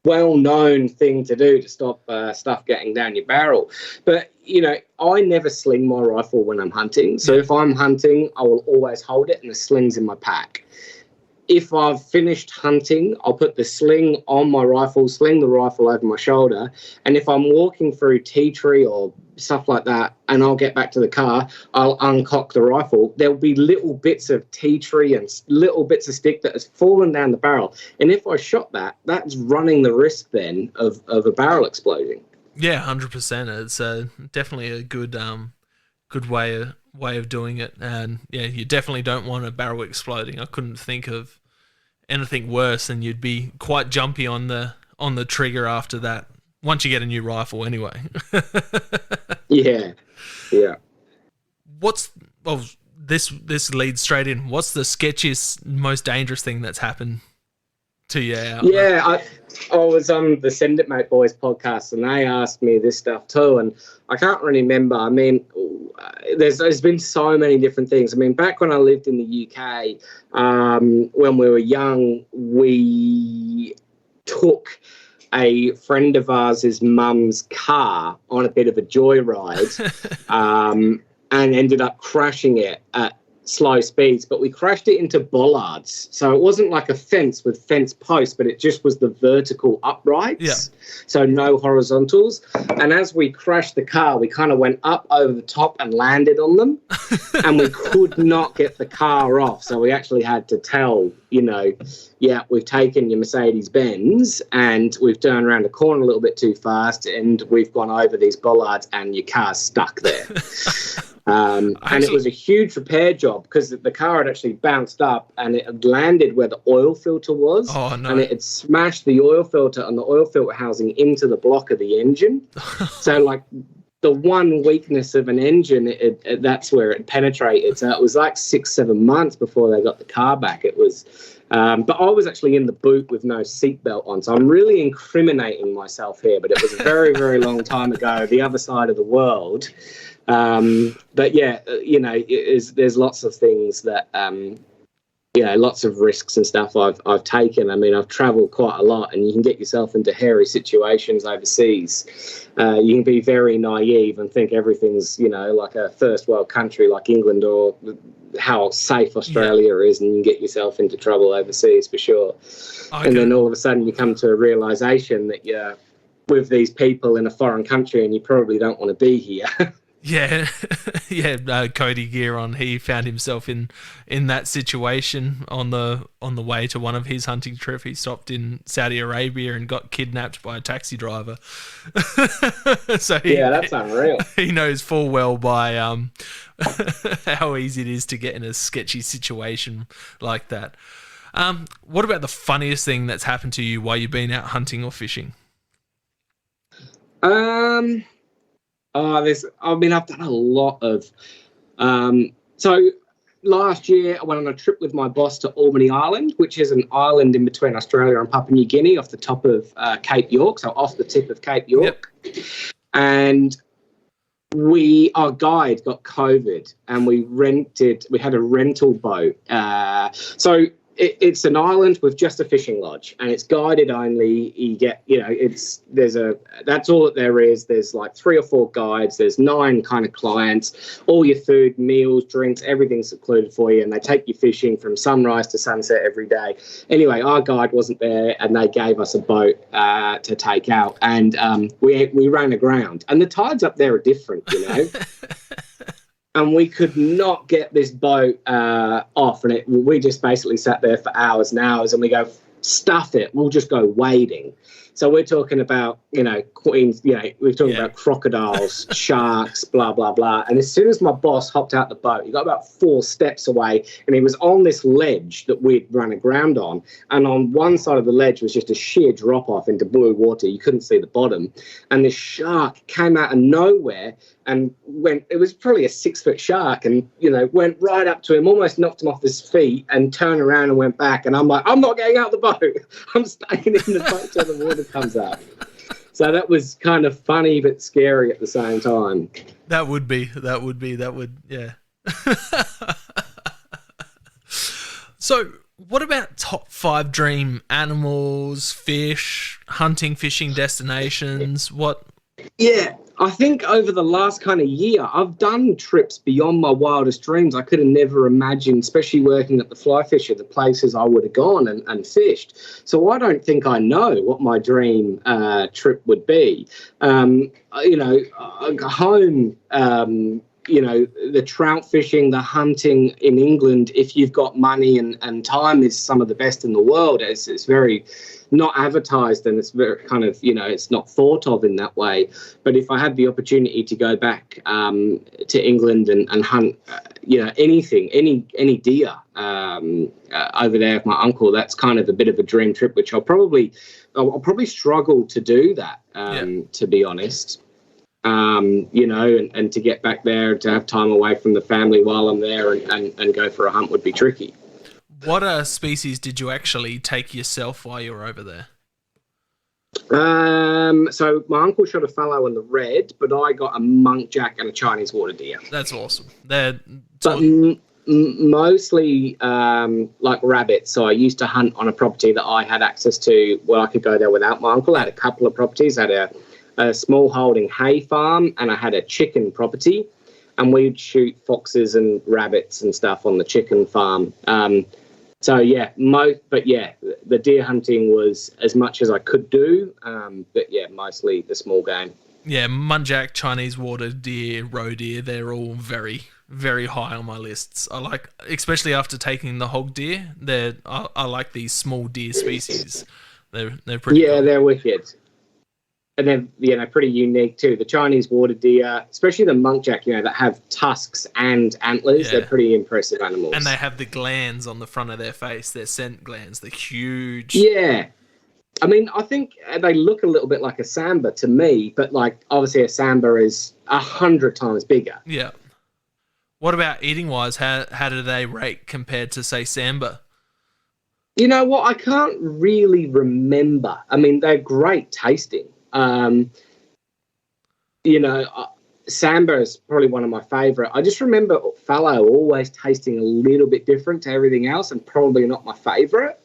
well-known thing to do to stop stuff getting down your barrel. But, I never sling my rifle when I'm hunting. So if I'm hunting, I will always hold it, and the sling's in my pack. If I've finished hunting, I'll put the sling on my rifle, sling the rifle over my shoulder. And if I'm walking through tea tree or stuff like that, and I'll get back to the car, I'll uncock the rifle. There'll be little bits of tea tree and little bits of stick that has fallen down the barrel. And if I shot that, that's running the risk then of a barrel exploding. Yeah, 100%. It's definitely a good way of doing it. And yeah, you definitely don't want a barrel exploding. I couldn't think of anything worse, and you'd be quite jumpy on the trigger after that. Once you get a new rifle, anyway. Yeah. This leads straight in. What's the sketchiest, most dangerous thing that's happened to you out there? I was on the Send It Mate Boys podcast, and they asked me this stuff too, and I can't really remember. I mean, there's been so many different things. I mean, back when I lived in the UK, when we were young, we took a friend of ours' mum's car on a bit of a joyride and ended up crashing it at slow speeds, but we crashed it into bollards. So it wasn't like a fence with fence posts, but it just was the vertical uprights. Yeah. So no horizontals. And as we crashed the car, we kind of went up over the top and landed on them. And we could not get the car off. So we actually had to tell, we've taken your Mercedes-Benz and we've turned around the corner a little bit too fast and we've gone over these bollards and your car's stuck there. And it was a huge repair job because the car had actually bounced up and it had landed where the oil filter was. Oh, no. And it had smashed the oil filter and the oil filter housing into the block of the engine. So, the one weakness of an engine, that's where it penetrated. So it was like 6-7 months before they got the car back. It was, but I was actually in the boot with no seatbelt on. So I'm really incriminating myself here, but it was a very, very long time ago, the other side of the world. But yeah, there's lots of things that, lots of risks and stuff I've taken. I mean, I've travelled quite a lot, and you can get yourself into hairy situations overseas. You can be very naive and think everything's, like a first world country like England, or how safe Australia is, and you can get yourself into trouble overseas for sure. And then all of a sudden you come to a realisation that you're with these people in a foreign country and you probably don't want to be here. Yeah, Cody Gearon, he found himself in that situation on the way to one of his hunting trips. He stopped in Saudi Arabia and got kidnapped by a taxi driver. So that's unreal. He knows full well by how easy it is to get in a sketchy situation like that. What about the funniest thing that's happened to you while you've been out hunting or fishing? I've done a lot of. So last year I went on a trip with my boss to Albany Island, which is an island in between Australia and Papua New Guinea, off the top of Cape York, so off the tip of Cape York. Yep. And our guide got COVID, and we had a rental boat. So it's an island with just a fishing lodge, and it's guided only. You get, that's all that there is. There's like 3 or 4 guides. There's 9 kind of clients. All your food, meals, drinks, everything's included for you, and they take you fishing from sunrise to sunset every day. Anyway, our guide wasn't there, and they gave us a boat to take out, and we ran aground. And the tides up there are different, And we could not get this boat off, and we just basically sat there for hours and hours, and we go, stuff it, we'll just go wading. So we're talking about, queens, we're talking about crocodiles, sharks, blah, blah, blah. And as soon as my boss hopped out the boat, he got about 4 steps away, and he was on this ledge that we'd run aground on. And on one side of the ledge was just a sheer drop off into blue water. You couldn't see the bottom. And this shark came out of nowhere and it was probably a 6-foot shark, and, went right up to him, almost knocked him off his feet, and turned around and went back. And I'm like, I'm not getting out the boat. I'm staying in the boat till the water comes up. So that was kind of funny but scary at the same time. That would, yeah. So what about top 5 dream animals, fish, hunting, fishing destinations? What? Yeah, I think over the last kind of year, I've done trips beyond my wildest dreams. I could have never imagined, especially working at the Flyfisher, the places I would have gone and fished. So I don't think I know what my dream trip would be. Home, the trout fishing, the hunting in England, if you've got money and time, is some of the best in the world. It's very not advertised, and it's very kind of, it's not thought of in that way. But if I had the opportunity to go back to England and hunt, anything, any deer over there with my uncle, that's kind of a bit of a dream trip, which I'll probably struggle to do that, to be honest. And to get back there, to have time away from the family while I'm there and go for a hunt would be tricky. What species did you actually take yourself while you were over there? So my uncle shot a fallow in the red, but I got a muntjac and a Chinese water deer. That's awesome. Mostly like rabbits. So I used to hunt on a property that I had access to where I could go there without my uncle. I had a couple of properties. I had a small holding hay farm, and I had a chicken property, and we'd shoot foxes and rabbits and stuff on the chicken farm. The deer hunting was as much as I could do, mostly the small game. Yeah, muntjac, Chinese water deer, roe deer, they're all very, very high on my lists. I like, especially after taking the hog deer, I like these small deer species. They're pretty cool. They're wicked. And they're pretty unique too. The Chinese water deer, especially the muntjac, that have tusks and antlers, they're pretty impressive animals. And they have the glands on the front of their face, their scent glands, the huge... Yeah. I mean, I think they look a little bit like a samba to me, but like obviously a samba is 100 times bigger. Yeah. What about eating wise? How do they rate compared to say samba? You know what? I can't really remember. I mean, they're great tasting. You know, samba is probably one of my favorite. I just remember fallow always tasting a little bit different to everything else, and probably not my favorite.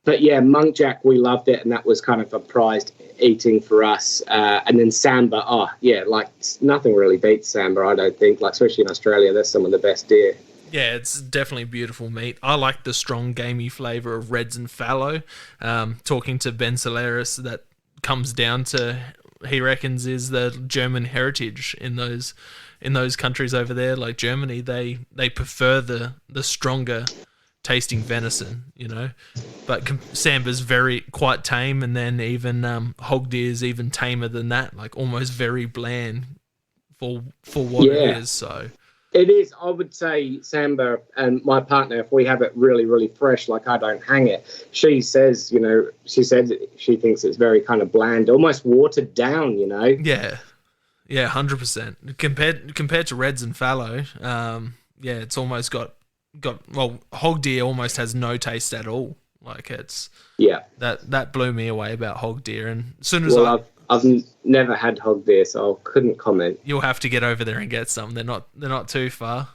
But yeah, muntjac, we loved it, and that was kind of a prized eating for us. And then samba, oh yeah, like nothing really beats samba, I don't think. Like especially in Australia, that's some of the best deer. Yeah, it's definitely beautiful meat. I like the strong gamey flavour of reds and fallow. Talking to Ben Solaris, that comes down to, he reckons, is the German heritage in those countries over there, like Germany. They prefer the stronger tasting venison, you know. But samba's quite tame, and then even hog deer is even tamer than that, like almost very bland for what it is. So it is. I would say samba, and my partner, if we have it really, really fresh, like I don't hang it, she says, you know, she said she thinks it's very kind of bland, almost watered down, you know. Yeah, 100%. Compared to reds and fallow, yeah, it's almost got well, hog deer almost has no taste at all. Like it's that blew me away about hog deer. And as soon as I've never had hog deer, so I couldn't comment. You'll have to get over there and get some. They're not too far.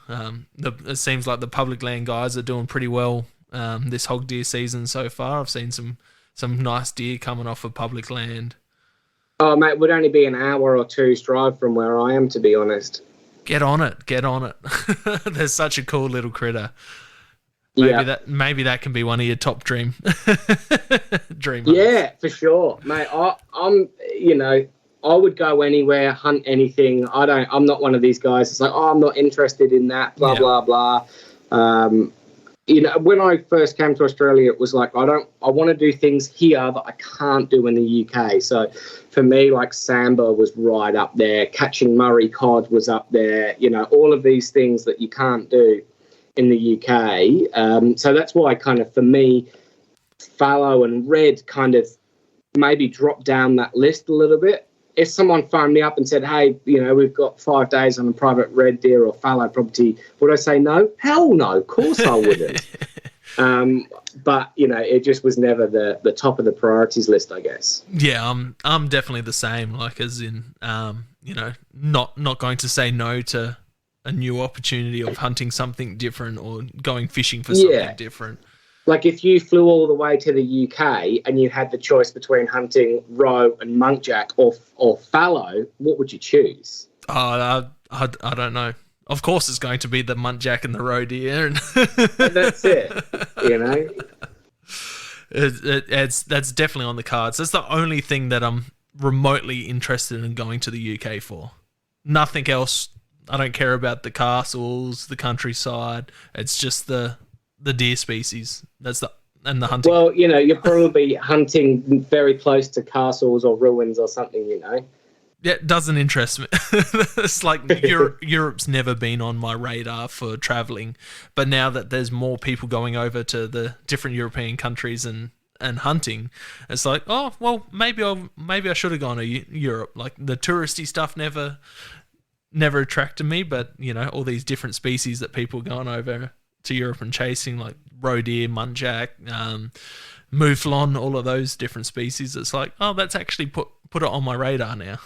It seems like the public land guys are doing pretty well this hog deer season so far. I've seen some nice deer coming off of public land. Oh mate, it would only be an hour or two's drive from where I am, to be honest. Get on it. There's such a cool little critter. Maybe that can be one of your top dream hunts. Yeah, for sure, mate. I'm you know, I would go anywhere, hunt anything. I'm not one of these guys. It's like, oh, I'm not interested in that. Blah blah blah. You know, when I first came to Australia, it was like I want to do things here that I can't do in the UK. So for me, like samba was right up there. Catching Murray cod was up there. You know, all of these things that you can't do in the UK. So that's why kind of for me, fallow and red kind of maybe dropped down that list a little bit. If someone phoned me up and said, hey, you know, we've got 5 days on a private red deer or fallow property, would I say no? Hell no, of course I wouldn't. But, you know, it just was never the top of the priorities list, I guess. Yeah, I'm definitely the same, like as in, you know, not going to say no to a new opportunity of hunting something different or going fishing for something different. Like if you flew all the way to the UK and you had the choice between hunting roe and muntjac or fallow, what would you choose? I don't know. Of course, it's going to be the muntjac and the roe deer, and that's it. You know, that's definitely on the cards. That's the only thing that I'm remotely interested in going to the UK for. Nothing else. I don't care about the castles, the countryside. It's just the deer species. And the hunting. Well, you know, you're probably hunting very close to castles or ruins or something, you know. Yeah, it doesn't interest me. It's like Europe's never been on my radar for traveling, but now that there's more people going over to the different European countries and hunting, it's like, oh well, maybe I should have gone to Europe. Like the touristy stuff never attracted me, but you know, all these different species that people are going over to Europe and chasing, like roe deer, muntjac, mouflon, all of those different species. It's like, oh, that's actually put it on my radar now.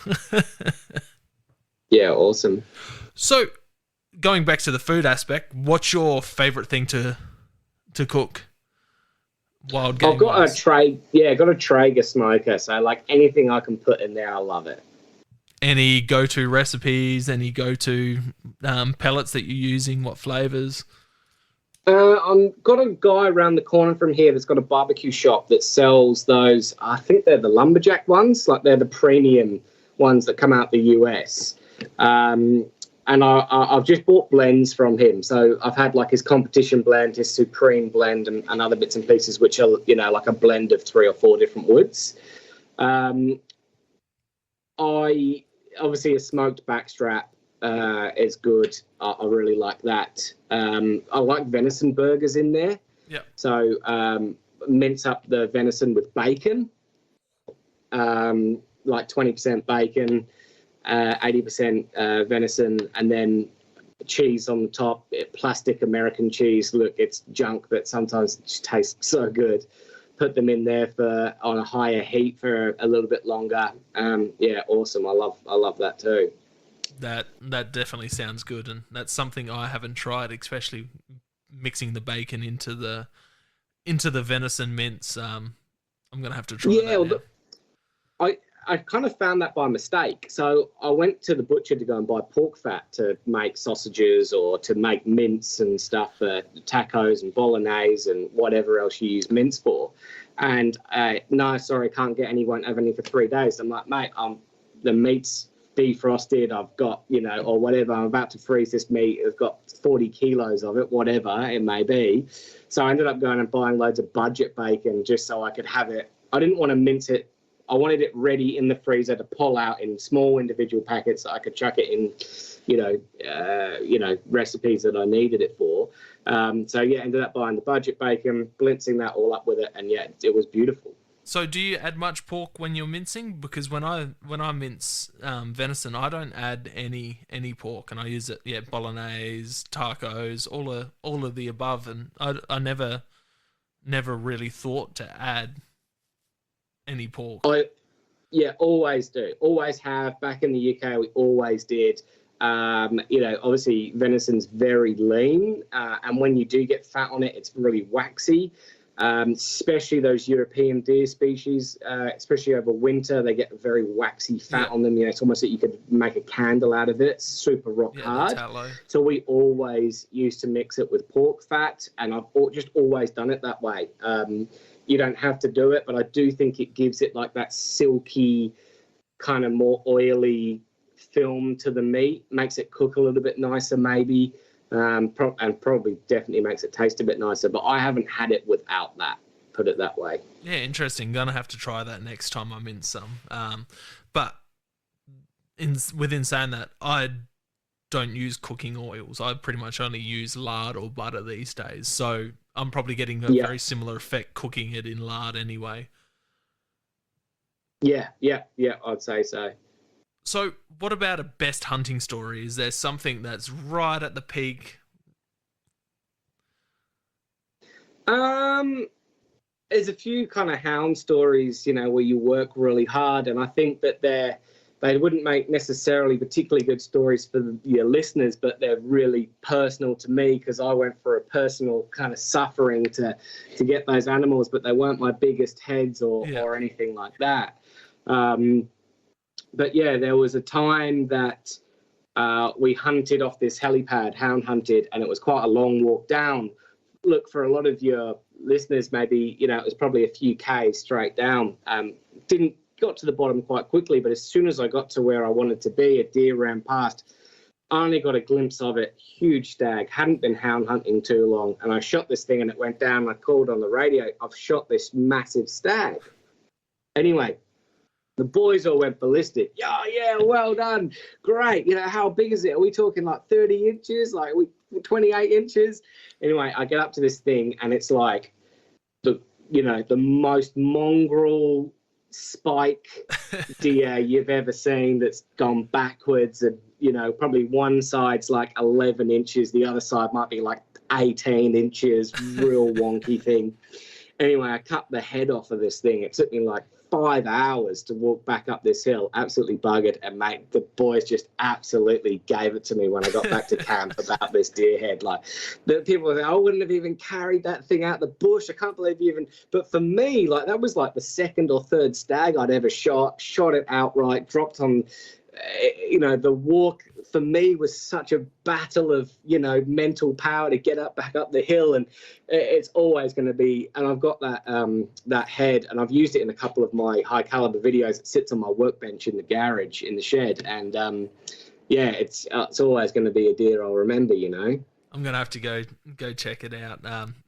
Yeah, awesome. So, going back to the food aspect, what's your favorite thing to cook? Wild game. I've got a Traeger smoker, so like anything I can put in there, I love it. Any go-to recipes? Any go-to pellets that you're using? What flavors? I've got a guy around the corner from here that's got a barbecue shop that sells those. I think they're the lumberjack ones, like they're the premium ones that come out the US. And I've just bought blends from him. So I've had like his competition blend, his supreme blend, and other bits and pieces, which are, you know, like a blend of 3 or 4 different woods. Obviously a smoked backstrap is good. I really like that. I like venison burgers in there. Yeah. So mince up the venison with bacon, like 20% bacon, 80% venison, and then cheese on the top, plastic American cheese. Look, it's junk, but sometimes it just tastes so good. Put them in there on a higher heat for a little bit longer. Yeah, awesome. I love that too. That definitely sounds good, and that's something I haven't tried, especially mixing the bacon into the venison mince. I'm gonna have to try that now. I kind of found that by mistake. So I went to the butcher to go and buy pork fat to make sausages or to make mince and stuff for tacos and bolognese and whatever else you use mince for. And no, sorry, can't get any, won't have any for 3 days. I'm like, mate, the meat's defrosted. I've got, or whatever. I'm about to freeze this meat. I've got 40 kilos of it, whatever it may be. So I ended up going and buying loads of budget bacon just so I could have it. I didn't want to mince it. I wanted it ready in the freezer to pull out in small individual packets that I could chuck it in, recipes that I needed it for. So yeah, ended up buying the budget bacon, blitzing that all up with it, and yeah, it was beautiful. So do you add much pork when you're mincing? Because when I mince venison, I don't add any pork, and I use it bolognese, tacos, all of the above, and I never really thought to add any pork. Always do. Always have. Back in the UK, we always did. Obviously venison's very lean, and when you do get fat on it, it's really waxy. Especially those European deer species, especially over winter, they get very waxy fat on them. It's almost like you could make a candle out of it. It's super rock hard. So we always used to mix it with pork fat, and I've just always done it that way. You don't have to do it, but I do think it gives it like that silky, kind of more oily film to the meat, makes it cook a little bit nicer maybe, and probably definitely makes it taste a bit nicer. But I haven't had it without that, put it that way. Yeah, interesting. Gonna have to try that next time I'm in some. But within saying that, I don't use cooking oils. I pretty much only use lard or butter these days. So I'm probably getting a very similar effect cooking it in lard anyway. Yeah, I'd say so. So what about a best hunting story? Is there something that's right at the peak? There's a few kind of hound stories, where you work really hard, and I think that they wouldn't make necessarily particularly good stories for your listeners, but they're really personal to me because I went for a personal kind of suffering to get those animals, but they weren't my biggest heads or anything like that. But yeah, there was a time that we hunted off this helipad, hound hunted, and it was quite a long walk down. Look, for a lot of your listeners, maybe, it was probably a few K straight down. Got to the bottom quite quickly, but as soon as I got to where I wanted to be, a deer ran past. I only got a glimpse of it. Huge stag. Hadn't been hound hunting too long, and I shot this thing and it went down. I called on the radio, I've shot this massive stag. Anyway, the boys all went ballistic. Yeah, well done. Great. How big is it? Are we talking like 30 inches? Like 28 inches? Anyway, I get up to this thing and it's like the most mongrel spike deer you've ever seen that's gone backwards, and probably one side's like 11 inches, the other side might be like 18 inches, real wonky thing. Anyway, I cut the head off of this thing. It took me like 5 hours to walk back up this hill, absolutely buggered, and mate, the boys just absolutely gave it to me when I got back to camp about this deer head. Like, the people were saying, I wouldn't have even carried that thing out the bush. I can't believe you even. But for me, like, that was like the second or third stag I'd ever shot it outright, dropped on. The walk for me was such a battle of mental power to get back up the hill, and it's always going to be. And I've got that head, and I've used it in a couple of my high caliber videos. It sits on my workbench in the garage in the shed, and it's always going to be a deer I'll remember. I'm gonna have to go check it out.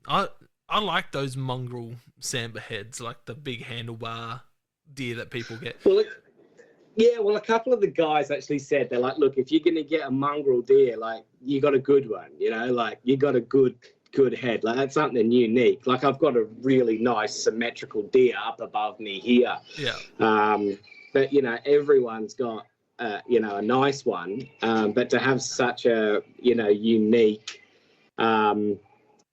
I like those mongrel sambar heads, like the big handlebar deer that people get. Well, a couple of the guys actually said, they're like, look, if you're going to get a mongrel deer, like, you got a good one, like, you got a good good head. Like, that's something unique. Like, I've got a really nice symmetrical deer up above me here. Yeah. But, everyone's got, a nice one. But to have such a, unique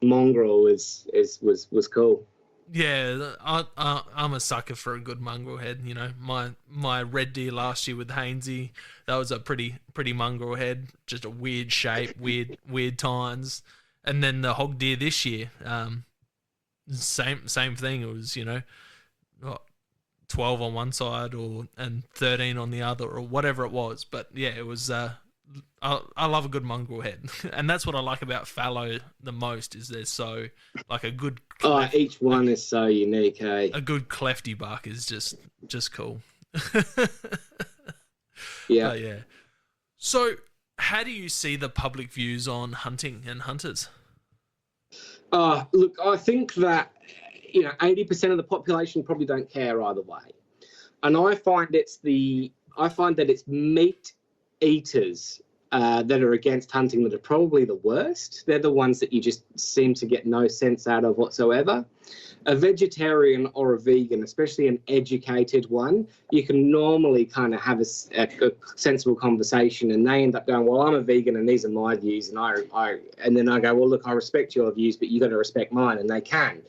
mongrel was cool. Yeah, I'm a sucker for a good mongrel head. My red deer last year with Hainsey, that was a pretty mongrel head, just a weird shape, weird tines. And then the hog deer this year, same thing. It was 12 on one side and 13 on the other, or whatever it was. But yeah, it was. I love a good mongrel head, and that's what I like about fallow the most. Is they're so like a good. Each one is so unique. Hey, a good clefty buck is just cool. Yeah. Yeah. So, how do you see the public views on hunting and hunters? Look, I think that 80% of the population probably don't care either way, and I find that it's meat eaters that are against hunting that are probably the worst. They're the ones that you just seem to get no sense out of whatsoever. A vegetarian or a vegan, especially an educated one, you can normally kind of have a sensible conversation, and they end up going, well, I'm a vegan and these are my views, and then I go, well, look, I respect your views, but you got to respect mine, and they can.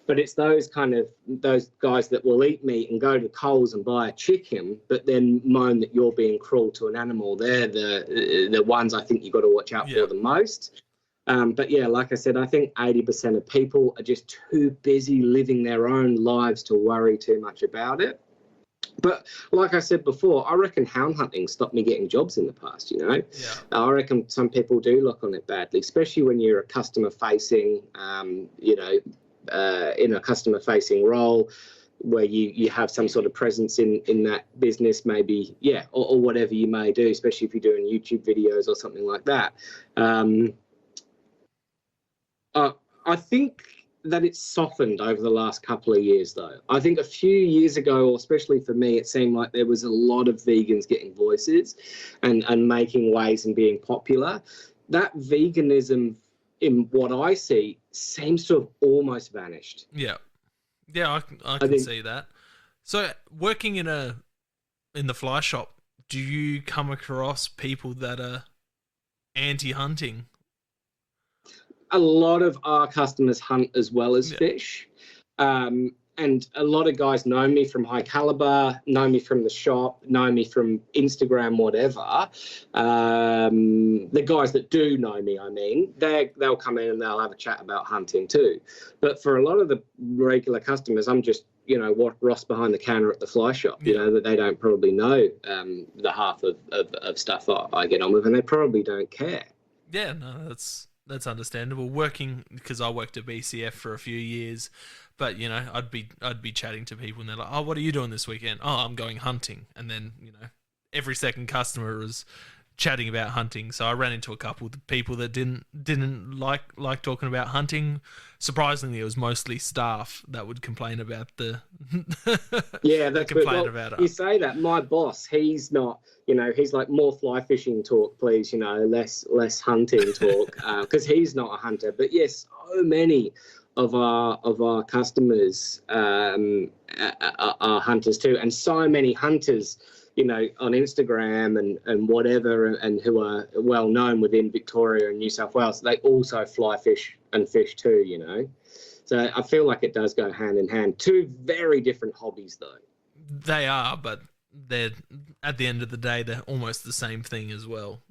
But it's those guys that will eat meat and go to Coles and buy a chicken, but then moan that you're being cruel to an animal. They're the ones I think you've got to watch out for the most. But yeah, like I said, I think 80% of people are just too busy living their own lives to worry too much about it. But like I said before, I reckon hound hunting stopped me getting jobs in the past, Yeah. I reckon some people do look on it badly, especially when you're a customer-facing, in a customer-facing role where you have some sort of presence in that business, maybe, or whatever you may do, especially if you're doing YouTube videos or something like that. I think that it's softened over the last couple of years, though. I think a few years ago, or especially for me, it seemed like there was a lot of vegans getting voices and making waves and being popular. That veganism, in what I see, seems to have almost vanished. Yeah, I can see that. So, working in the fly shop, do you come across people that are anti-hunting? A lot of our customers hunt as well as fish. And a lot of guys know me from High Caliber, know me from the shop, know me from Instagram, whatever. The guys that do know me, they'll come in and they'll have a chat about hunting too. But for a lot of the regular customers, I'm just, what Ross behind the counter at the fly shop, that they don't probably know the half of stuff I get on with, and they probably don't care. Yeah, no, that's understandable. Working, because I worked at BCF for a few years, but I'd be chatting to people and they're like, "Oh, what are you doing this weekend?" "Oh, I'm going hunting." And then every second customer was chatting about hunting. So I ran into a couple of people that didn't like talking about hunting. Surprisingly, it was mostly staff that would complain about the that's complain about it. You say that my boss, he's not, he's like, more fly fishing talk, please, less hunting talk, because he's not a hunter. But yes, so many of our customers are hunters too, and so many hunters on Instagram and whatever, and who are well known within Victoria and New South Wales, they also fly fish and fish too, So I feel like it does go hand in hand. Two very different hobbies, though. They are, but they're, at the end of the day, they're almost the same thing as well.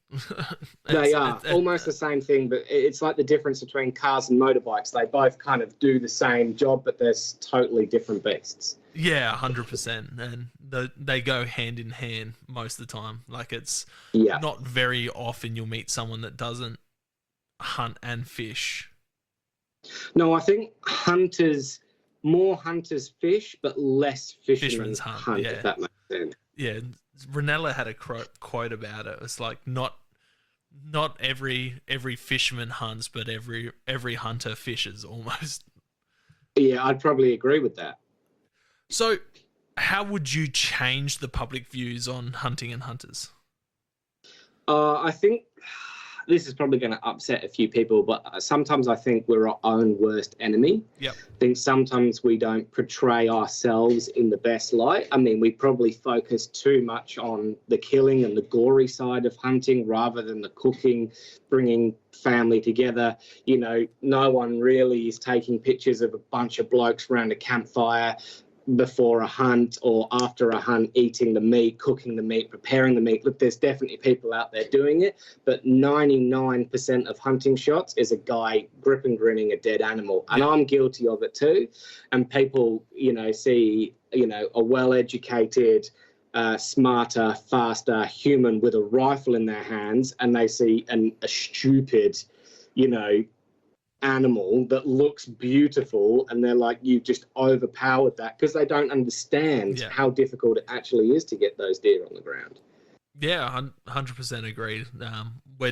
They are almost the same thing, but it's like the difference between cars and motorbikes. They both kind of do the same job, but they're totally different beasts. Yeah, 100%, and they go hand in hand most of the time. Like, it's not very often you'll meet someone that doesn't hunt and fish. No, I think more hunters fish, but less fishermen hunt. If that makes sense. Yeah, Ranella had a quote about it. It's like not every fisherman hunts, but every hunter fishes almost. Yeah, I'd probably agree with that. So, how would you change the public views on hunting and hunters? I think this is probably going to upset a few people, but sometimes I think we're our own worst enemy. Yep. I think sometimes we don't portray ourselves in the best light. I mean, we probably focus too much on the killing and the gory side of hunting rather than the cooking, bringing family together. You know, no one really is taking pictures of a bunch of blokes around a campfire before a hunt or after a hunt, eating the meat, cooking the meat, preparing the meat. Look, there's definitely people out there doing it, but 99% of hunting shots is a guy grip and grinning a dead animal. And I'm guilty of it too. And people, you know, see, you know, a well-educated, smarter, faster human with a rifle in their hands, and they see a stupid, you know, animal that looks beautiful, and they're like, you just overpowered that, because they don't understand how difficult it actually is to get those deer on the ground. Yeah, 100% agreed. We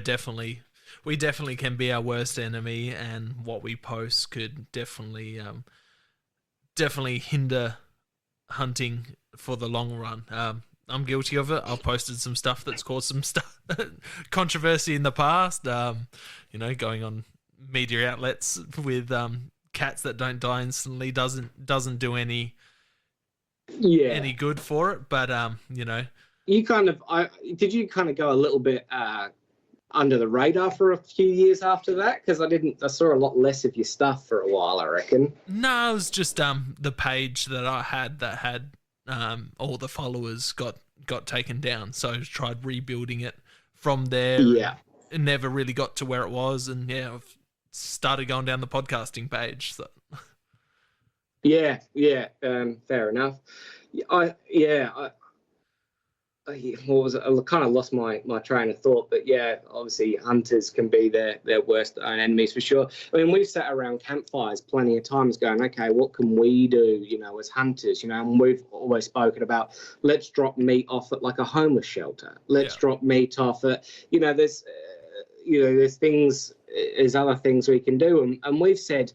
definitely can be our worst enemy, and what we post could definitely hinder hunting for the long run. I'm guilty of it. I've posted some stuff that's caused some controversy in the past. You know, going on media outlets with cats that don't die instantly doesn't do any good for it. But you know, did you kind of go a little bit under the radar for a few years after that? Because I saw a lot less of your stuff for a while, I reckon. No, it was just the page that I had that had all the followers got taken down, so I tried rebuilding it from there. It never really got to where it was, and I've started going down the podcasting page. So fair enough. I kind of lost my train of thought, but obviously hunters can be their worst own enemies for sure. I mean, we've sat around campfires plenty of times going, okay, what can we do, you know, as hunters, you know, and we've always spoken about, let's drop meat off at like a homeless shelter. Let's drop meat off at, you know, there's other things we can do. And we've said,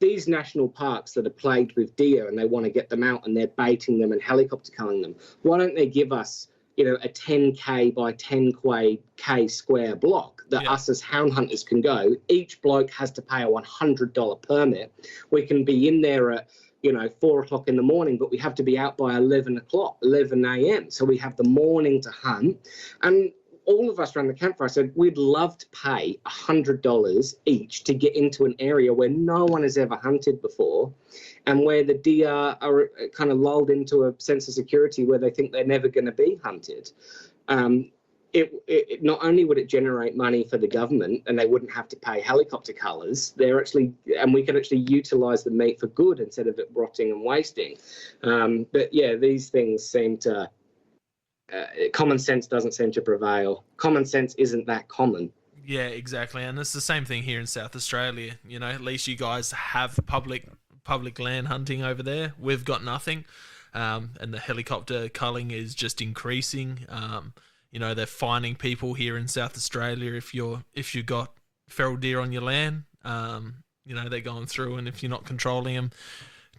these national parks that are plagued with deer and they want to get them out and they're baiting them and helicopter culling them, why don't they give us, you know, a 10k by 10k square block that us as hound hunters can go? Each bloke has to pay a $100 permit. We can be in there at, you know, 4 o'clock in the morning, but we have to be out by 11 a.m. So we have the morning to hunt. And all of us around the campfire said we'd love to pay $100 each to get into an area where no one has ever hunted before, and where the deer are kind of lulled into a sense of security where they think they're never going to be hunted. It not only would it generate money for the government, and they wouldn't have to pay helicopter cullers, and we could actually utilize the meat for good instead of it rotting and wasting. But these things seem to. Common sense doesn't seem to prevail. Common sense isn't that common. Yeah, exactly. And it's the same thing here in South Australia. You know, at least you guys have public land hunting over there. We've got nothing. And the helicopter culling is just increasing. You know, they're fining people here in South Australia if you got feral deer on your land. You know, they're going through, and if you're not controlling them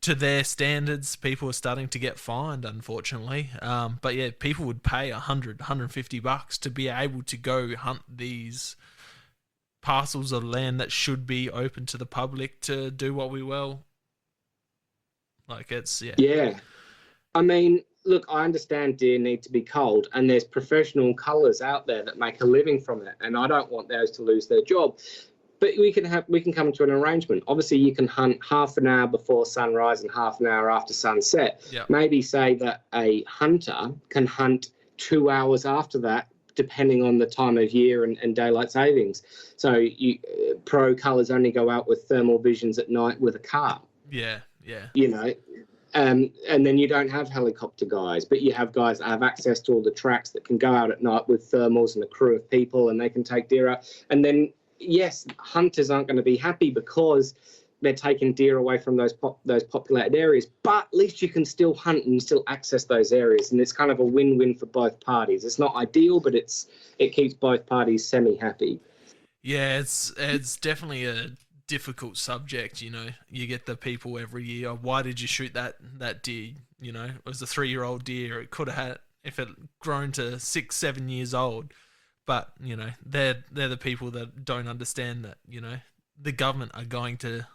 to their standards, people are starting to get fined, unfortunately. But people would pay $150 to be able to go hunt these parcels of land that should be open to the public to do what we will. Like, it's I mean, look, I understand deer need to be culled, and there's professional cullers out there that make a living from it, and I don't want those to lose their job. But we can come to an arrangement. Obviously, you can hunt half an hour before sunrise and half an hour after sunset. Yep. Maybe say that a hunter can hunt 2 hours after that, depending on the time of year and daylight savings. So pro cullers only go out with thermal visions at night with a car. Yeah. You know, and then you don't have helicopter guys, but you have guys that have access to all the tracks that can go out at night with thermals and a crew of people, and they can take deer out. And then, yes, hunters aren't going to be happy because they're taking deer away from those populated areas, but at least you can still hunt and still access those areas, and it's kind of a win-win for both parties. It's not ideal, but it keeps both parties semi-happy. Yeah, it's definitely a difficult subject. You know, you get the people every year, why did you shoot that deer? You know, it was a 3-year-old deer. It could have had, if it grown to 6-7 years old, But, they're the people that don't understand that, the government are going to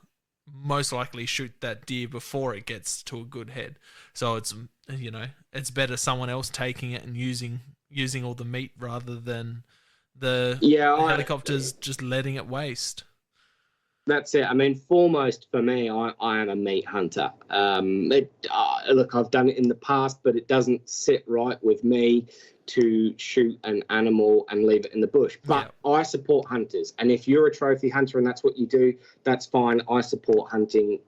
most likely shoot that deer before it gets to a good head. So it's better someone else taking it and using all the meat rather than the helicopters just letting it waste. That's it. I mean, foremost for me, I am a meat hunter. Look, I've done it in the past, but it doesn't sit right with me to shoot an animal and leave it in the bush. But I support hunters, and if you're a trophy hunter and that's what you do, that's fine. I support hunting.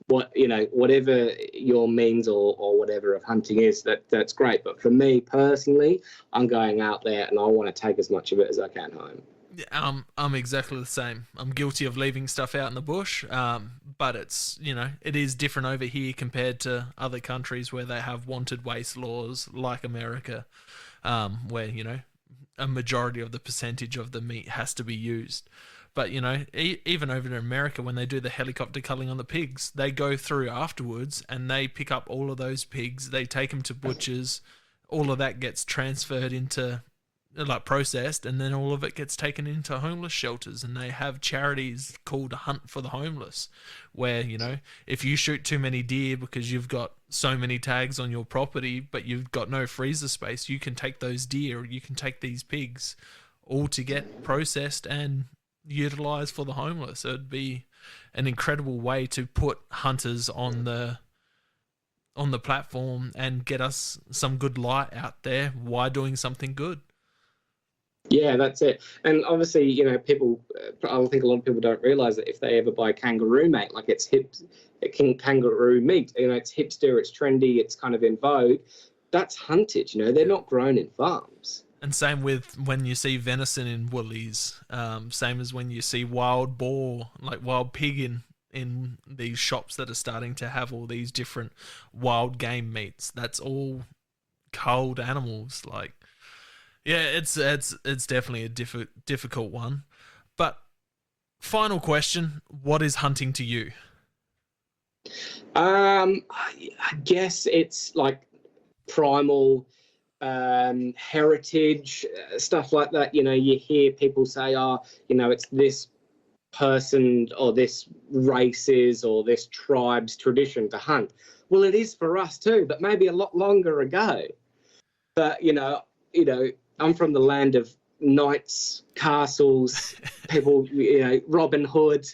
Whatever your means or whatever of hunting is, that's great. But for me personally, I'm going out there and I want to take as much of it as I can home. I'm exactly the same. I'm guilty of leaving stuff out in the bush, but it is different over here compared to other countries where they have wanted waste laws like America, where, a majority of the percentage of the meat has to be used. But, even over in America, when they do the helicopter culling on the pigs, they go through afterwards and they pick up all of those pigs, they take them to butchers, all of that gets transferred into processed, and then all of it gets taken into homeless shelters, and they have charities called Hunt for the Homeless, where if you shoot too many deer because you've got so many tags on your property but you've got no freezer space, you can take those deer, you can take these pigs all to get processed and utilized for the homeless. It would be an incredible way to put hunters on the platform and get us some good light out there while doing something good. Yeah, that's it. And obviously, people, I think a lot of people don't realize that if they ever buy kangaroo meat, like it's kangaroo meat, it's hipster, it's trendy, it's kind of in vogue. That's hunted, they're not grown in farms. And same with when you see venison in Woolies, same as when you see wild boar, like wild pig in these shops that are starting to have all these different wild game meats. That's all culled animals, yeah, it's definitely a difficult one. But final question, what is hunting to you? I guess it's like primal heritage, stuff like that. You hear people say, it's this person or this race's or this tribe's tradition to hunt. Well, it is for us too, but maybe a lot longer ago. But, I'm from the land of knights, castles, people, Robin Hood.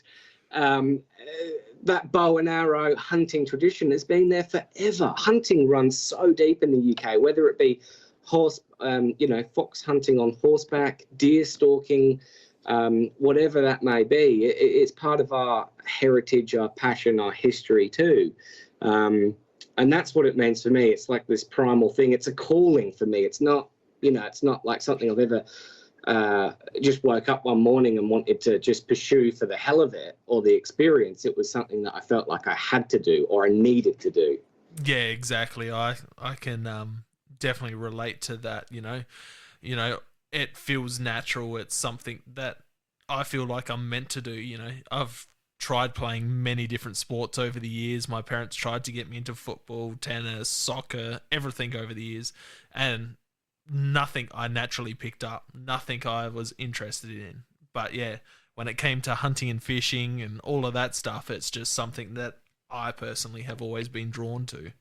That bow and arrow hunting tradition has been there forever. Hunting runs so deep in the UK, whether it be fox hunting on horseback, deer stalking, whatever that may be. It's part of our heritage, our passion, our history too. And that's what it means for me. It's like this primal thing. It's a calling for me. It's not, it's not like something I've ever just woke up one morning and wanted to just pursue for the hell of it or the experience. It was something that I felt like I had to do or I needed to do. Yeah, exactly. I can definitely relate to that. It feels natural. It's something that I feel like I'm meant to do. I've tried playing many different sports over the years. My parents tried to get me into football, tennis, soccer, everything over the years, and nothing I naturally picked up, nothing I was interested in. But yeah, when it came to hunting and fishing and all of that stuff, it's just something that I personally have always been drawn to.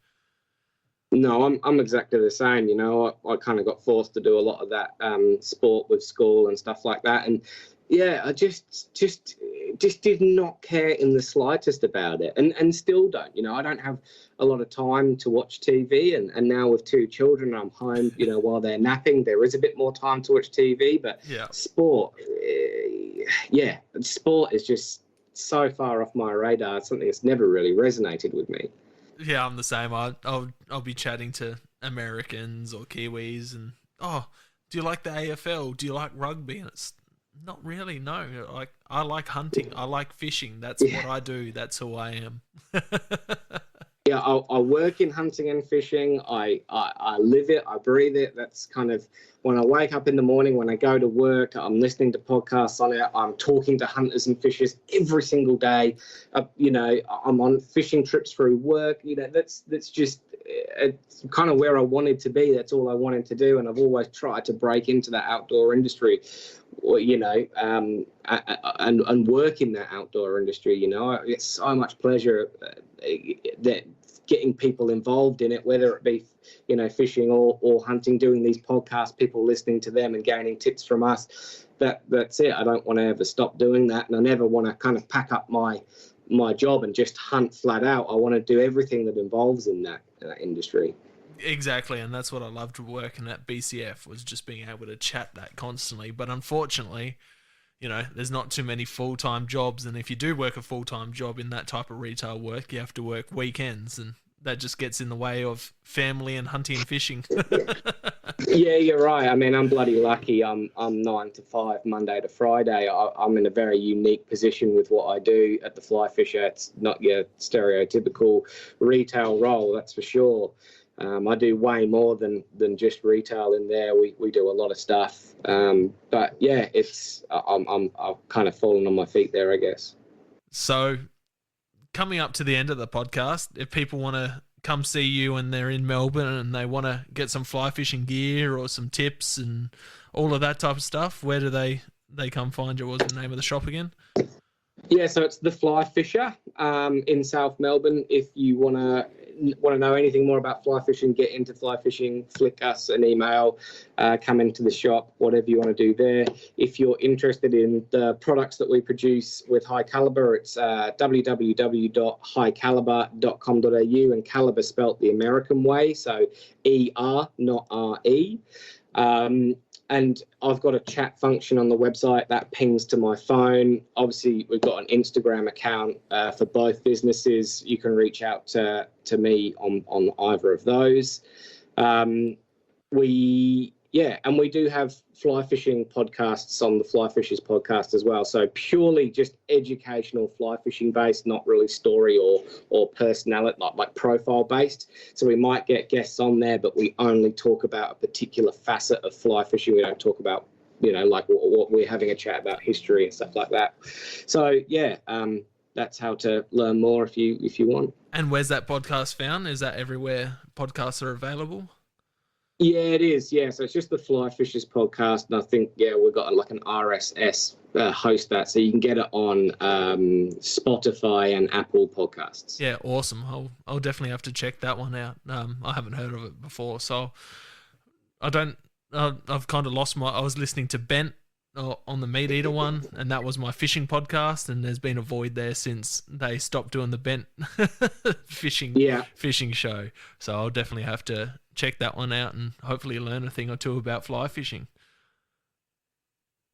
No, I'm exactly the same. I kind of got forced to do a lot of that sport with school and stuff like that, and yeah, I just did not care in the slightest about it, and still don't. I don't have a lot of time to watch TV, and now with two children, I'm home. While they're napping, there is a bit more time to watch TV. But sport, sport is just so far off my radar. It's something that's never really resonated with me. Yeah, I'm the same. I'll be chatting to Americans or Kiwis, and do you like the AFL? Do you like rugby? And it's not really, no. I like hunting. I like fishing. That's what I do. That's who I am. Yeah, I work in hunting and fishing. I live it. I breathe it. That's kind of when I wake up in the morning, when I go to work, I'm listening to podcasts on it. I'm talking to hunters and fishers every single day. I'm on fishing trips through work. That's just it's kind of where I wanted to be. That's all I wanted to do, and I've always tried to break into that outdoor industry, or, and work in that outdoor industry. I get so much pleasure that getting people involved in it, whether it be fishing or hunting, doing these podcasts, people listening to them and gaining tips from us. That's it. I don't want to ever stop doing that, and I never want to kind of pack up my job and just hunt flat out. I want to do everything that involves in that industry. Exactly, and that's what I loved working at BCF, was just being able to chat that constantly. But unfortunately, there's not too many full-time jobs, and if you do work a full-time job in that type of retail work, you have to work weekends, and that just gets in the way of family and hunting and fishing. Yeah, you're right. I mean, I'm bloody lucky. I'm 9 to 5, Monday to Friday. I'm in a very unique position with what I do at the Fly Fisher. It's not your stereotypical retail role, that's for sure. I do way more than just retail in there. We do a lot of stuff. But yeah, I've kind of fallen on my feet there, I guess. So, coming up to the end of the podcast, if people want to come see you and they're in Melbourne and they want to get some fly fishing gear or some tips and all of that type of stuff, where do they come find you? What was the name of the shop again? Yeah, so it's the Fly Fisher in South Melbourne. If you want to know anything more about fly fishing, get into fly fishing, flick us an email, come into the shop, whatever you want to do there. If you're interested in the products that we produce with High Caliber, it's www.highcaliber.com.au, and caliber spelt the American way, so ER, not RE. And I've got a chat function on the website that pings to my phone. Obviously, we've got an Instagram account for both businesses. You can reach out to me on either of those. And we do have fly fishing podcasts on the Fly Fishers podcast as well. So purely just educational fly fishing based, not really story or personality, like profile based. So we might get guests on there, but we only talk about a particular facet of fly fishing. We don't talk about, like what we're having a chat about history and stuff like that. So yeah, that's how to learn more if you want. And where's that podcast found? Is that everywhere podcasts are available? Yeah, it is. Yeah, so it's just the Fly Fishers podcast, and I think we've got like an RSS host that, so you can get it on Spotify and Apple Podcasts. Yeah, awesome. I'll definitely have to check that one out. I haven't heard of it before, so I've kind of lost I was listening to Bent on the Meat Eater one, and that was my fishing podcast, and there's been a void there since they stopped doing the Bent fishing show. So I'll definitely have to check that one out and hopefully learn a thing or two about fly fishing.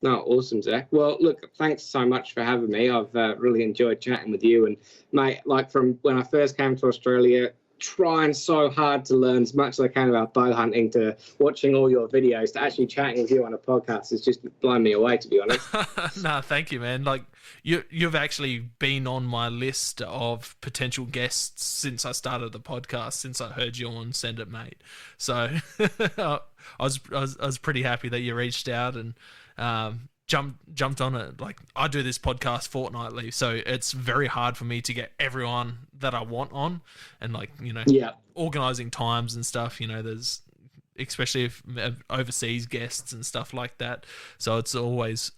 No, awesome, Zach. Well, look, thanks so much for having me. I've really enjoyed chatting with you, and mate, like from when I first came to Australia, trying so hard to learn as much as I can about bow hunting, to watching all your videos, to actually chatting with you on a podcast has just blown me away, to be honest. No, thank you, man. Like you've actually been on my list of potential guests since I started the podcast, since I heard you on Send It Mate. So I was pretty happy that you reached out and jumped on it. Like, I do this podcast fortnightly, so it's very hard for me to get everyone that I want on, and organizing times and stuff. There's, especially if overseas guests and stuff like that. So it's always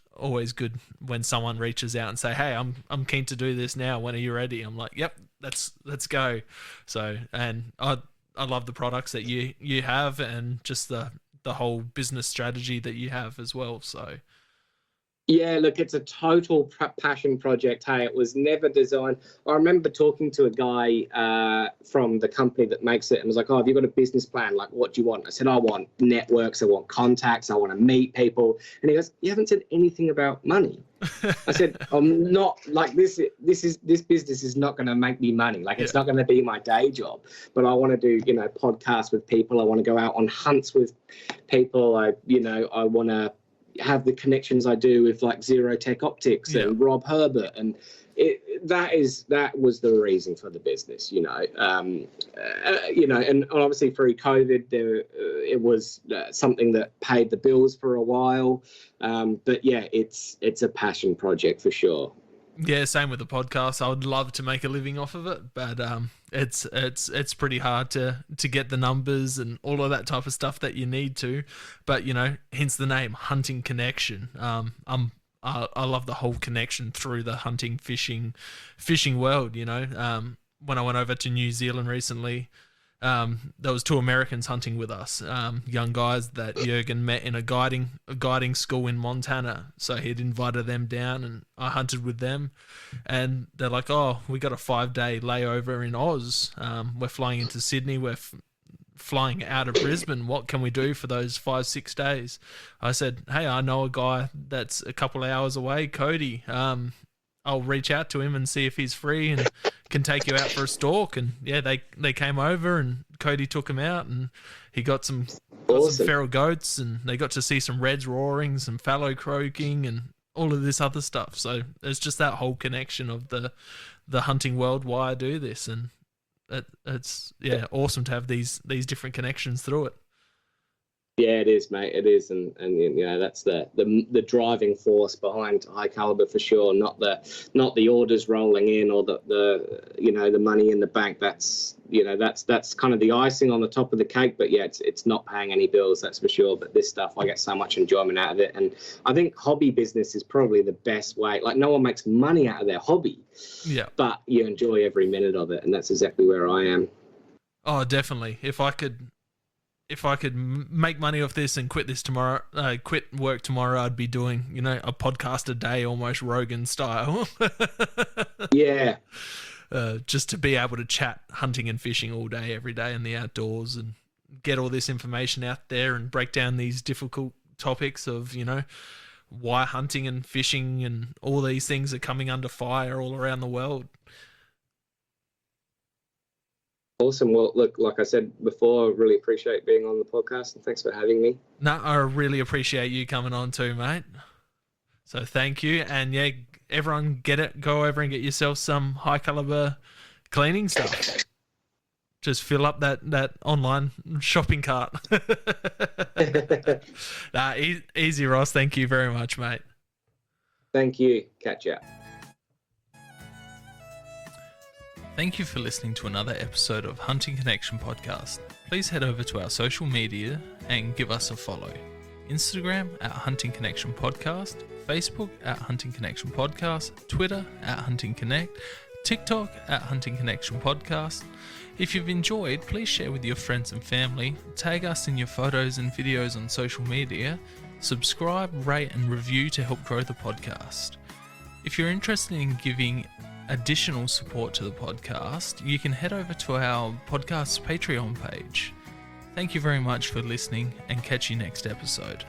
good when someone reaches out and say, "Hey, I'm keen to do this now. When are you ready?" I'm like, "Yep, let's go." So, and I love the products that you have, and just the whole business strategy that you have as well. So. Yeah, look, it's a total passion project. Hey, it was never designed. I remember talking to a guy from the company that makes it, and was like, "Oh, have you got a business plan? Like, what do you want?" I said, "I want networks, I want contacts, I want to meet people." And he goes, "You haven't said anything about money." I said, "I'm not like this. This business is not going to make me money. Like, it's not going to be my day job. But I want to do, podcasts with people. I want to go out on hunts with people. I want to have the connections I do with like Zero Tech Optics and Rob Herbert, and that was the reason for the business, and obviously through COVID it was something that paid the bills for a while, but yeah, it's a passion project for sure. Yeah, same with the podcast. I would love to make a living off of it, but it's pretty hard to get the numbers and all of that type of stuff that you need to. But hence the name Hunting Connection. I love the whole connection through the hunting, fishing world. When I went over to New Zealand recently, there was two Americans hunting with us, young guys that Jurgen met in a guiding school in Montana. So he'd invited them down, and I hunted with them. And they're like, "Oh, we got a 5-day layover in Oz. We're flying into Sydney. We're flying out of Brisbane. What can we do for those 5-6 days?" I said, "Hey, I know a guy that's a couple of hours away, Cody. I'll reach out to him and see if he's free and can take you out for a stalk." And yeah, they came over, and Cody took him out, and he got some feral goats, and they got to see some reds roaring, some fallow croaking, and all of this other stuff. So it's just that whole connection of the hunting world, why I do this, and it's awesome to have these different connections through it. Yeah, it is, mate. It is, and that's the driving force behind High Caliber for sure. Not the orders rolling in or the money in the bank. That's kind of the icing on the top of the cake. But yeah, it's not paying any bills, that's for sure. But this stuff, I get so much enjoyment out of it, and I think hobby business is probably the best way. Like, no one makes money out of their hobby, but you enjoy every minute of it, and that's exactly where I am. Oh, definitely. If I could make money off this and quit work tomorrow, I'd be doing, a podcast a day, almost Rogan style. Yeah. Just to be able to chat hunting and fishing all day, every day in the outdoors, and get all this information out there and break down these difficult topics of, why hunting and fishing and all these things are coming under fire all around the world. Awesome. Well, look, like I said before, I really appreciate being on the podcast, and thanks for having me. No, I really appreciate you coming on too, mate. So thank you. And yeah, everyone go over and get yourself some High Caliber cleaning stuff. Just fill up that online shopping cart. Easy, Ross. Thank you very much, mate. Thank you. Catch ya. Thank you for listening to another episode of Hunting Connection Podcast. Please head over to our social media and give us a follow. Instagram at Hunting Connection Podcast, Facebook at Hunting Connection Podcast, Twitter at Hunting Connect, TikTok at Hunting Connection Podcast. If you've enjoyed, please share with your friends and family, tag us in your photos and videos on social media, subscribe, rate and review to help grow the podcast. If you're interested in giving additional support to the podcast, you can head over to our podcast's Patreon page. Thank you very much for listening, and catch you next episode.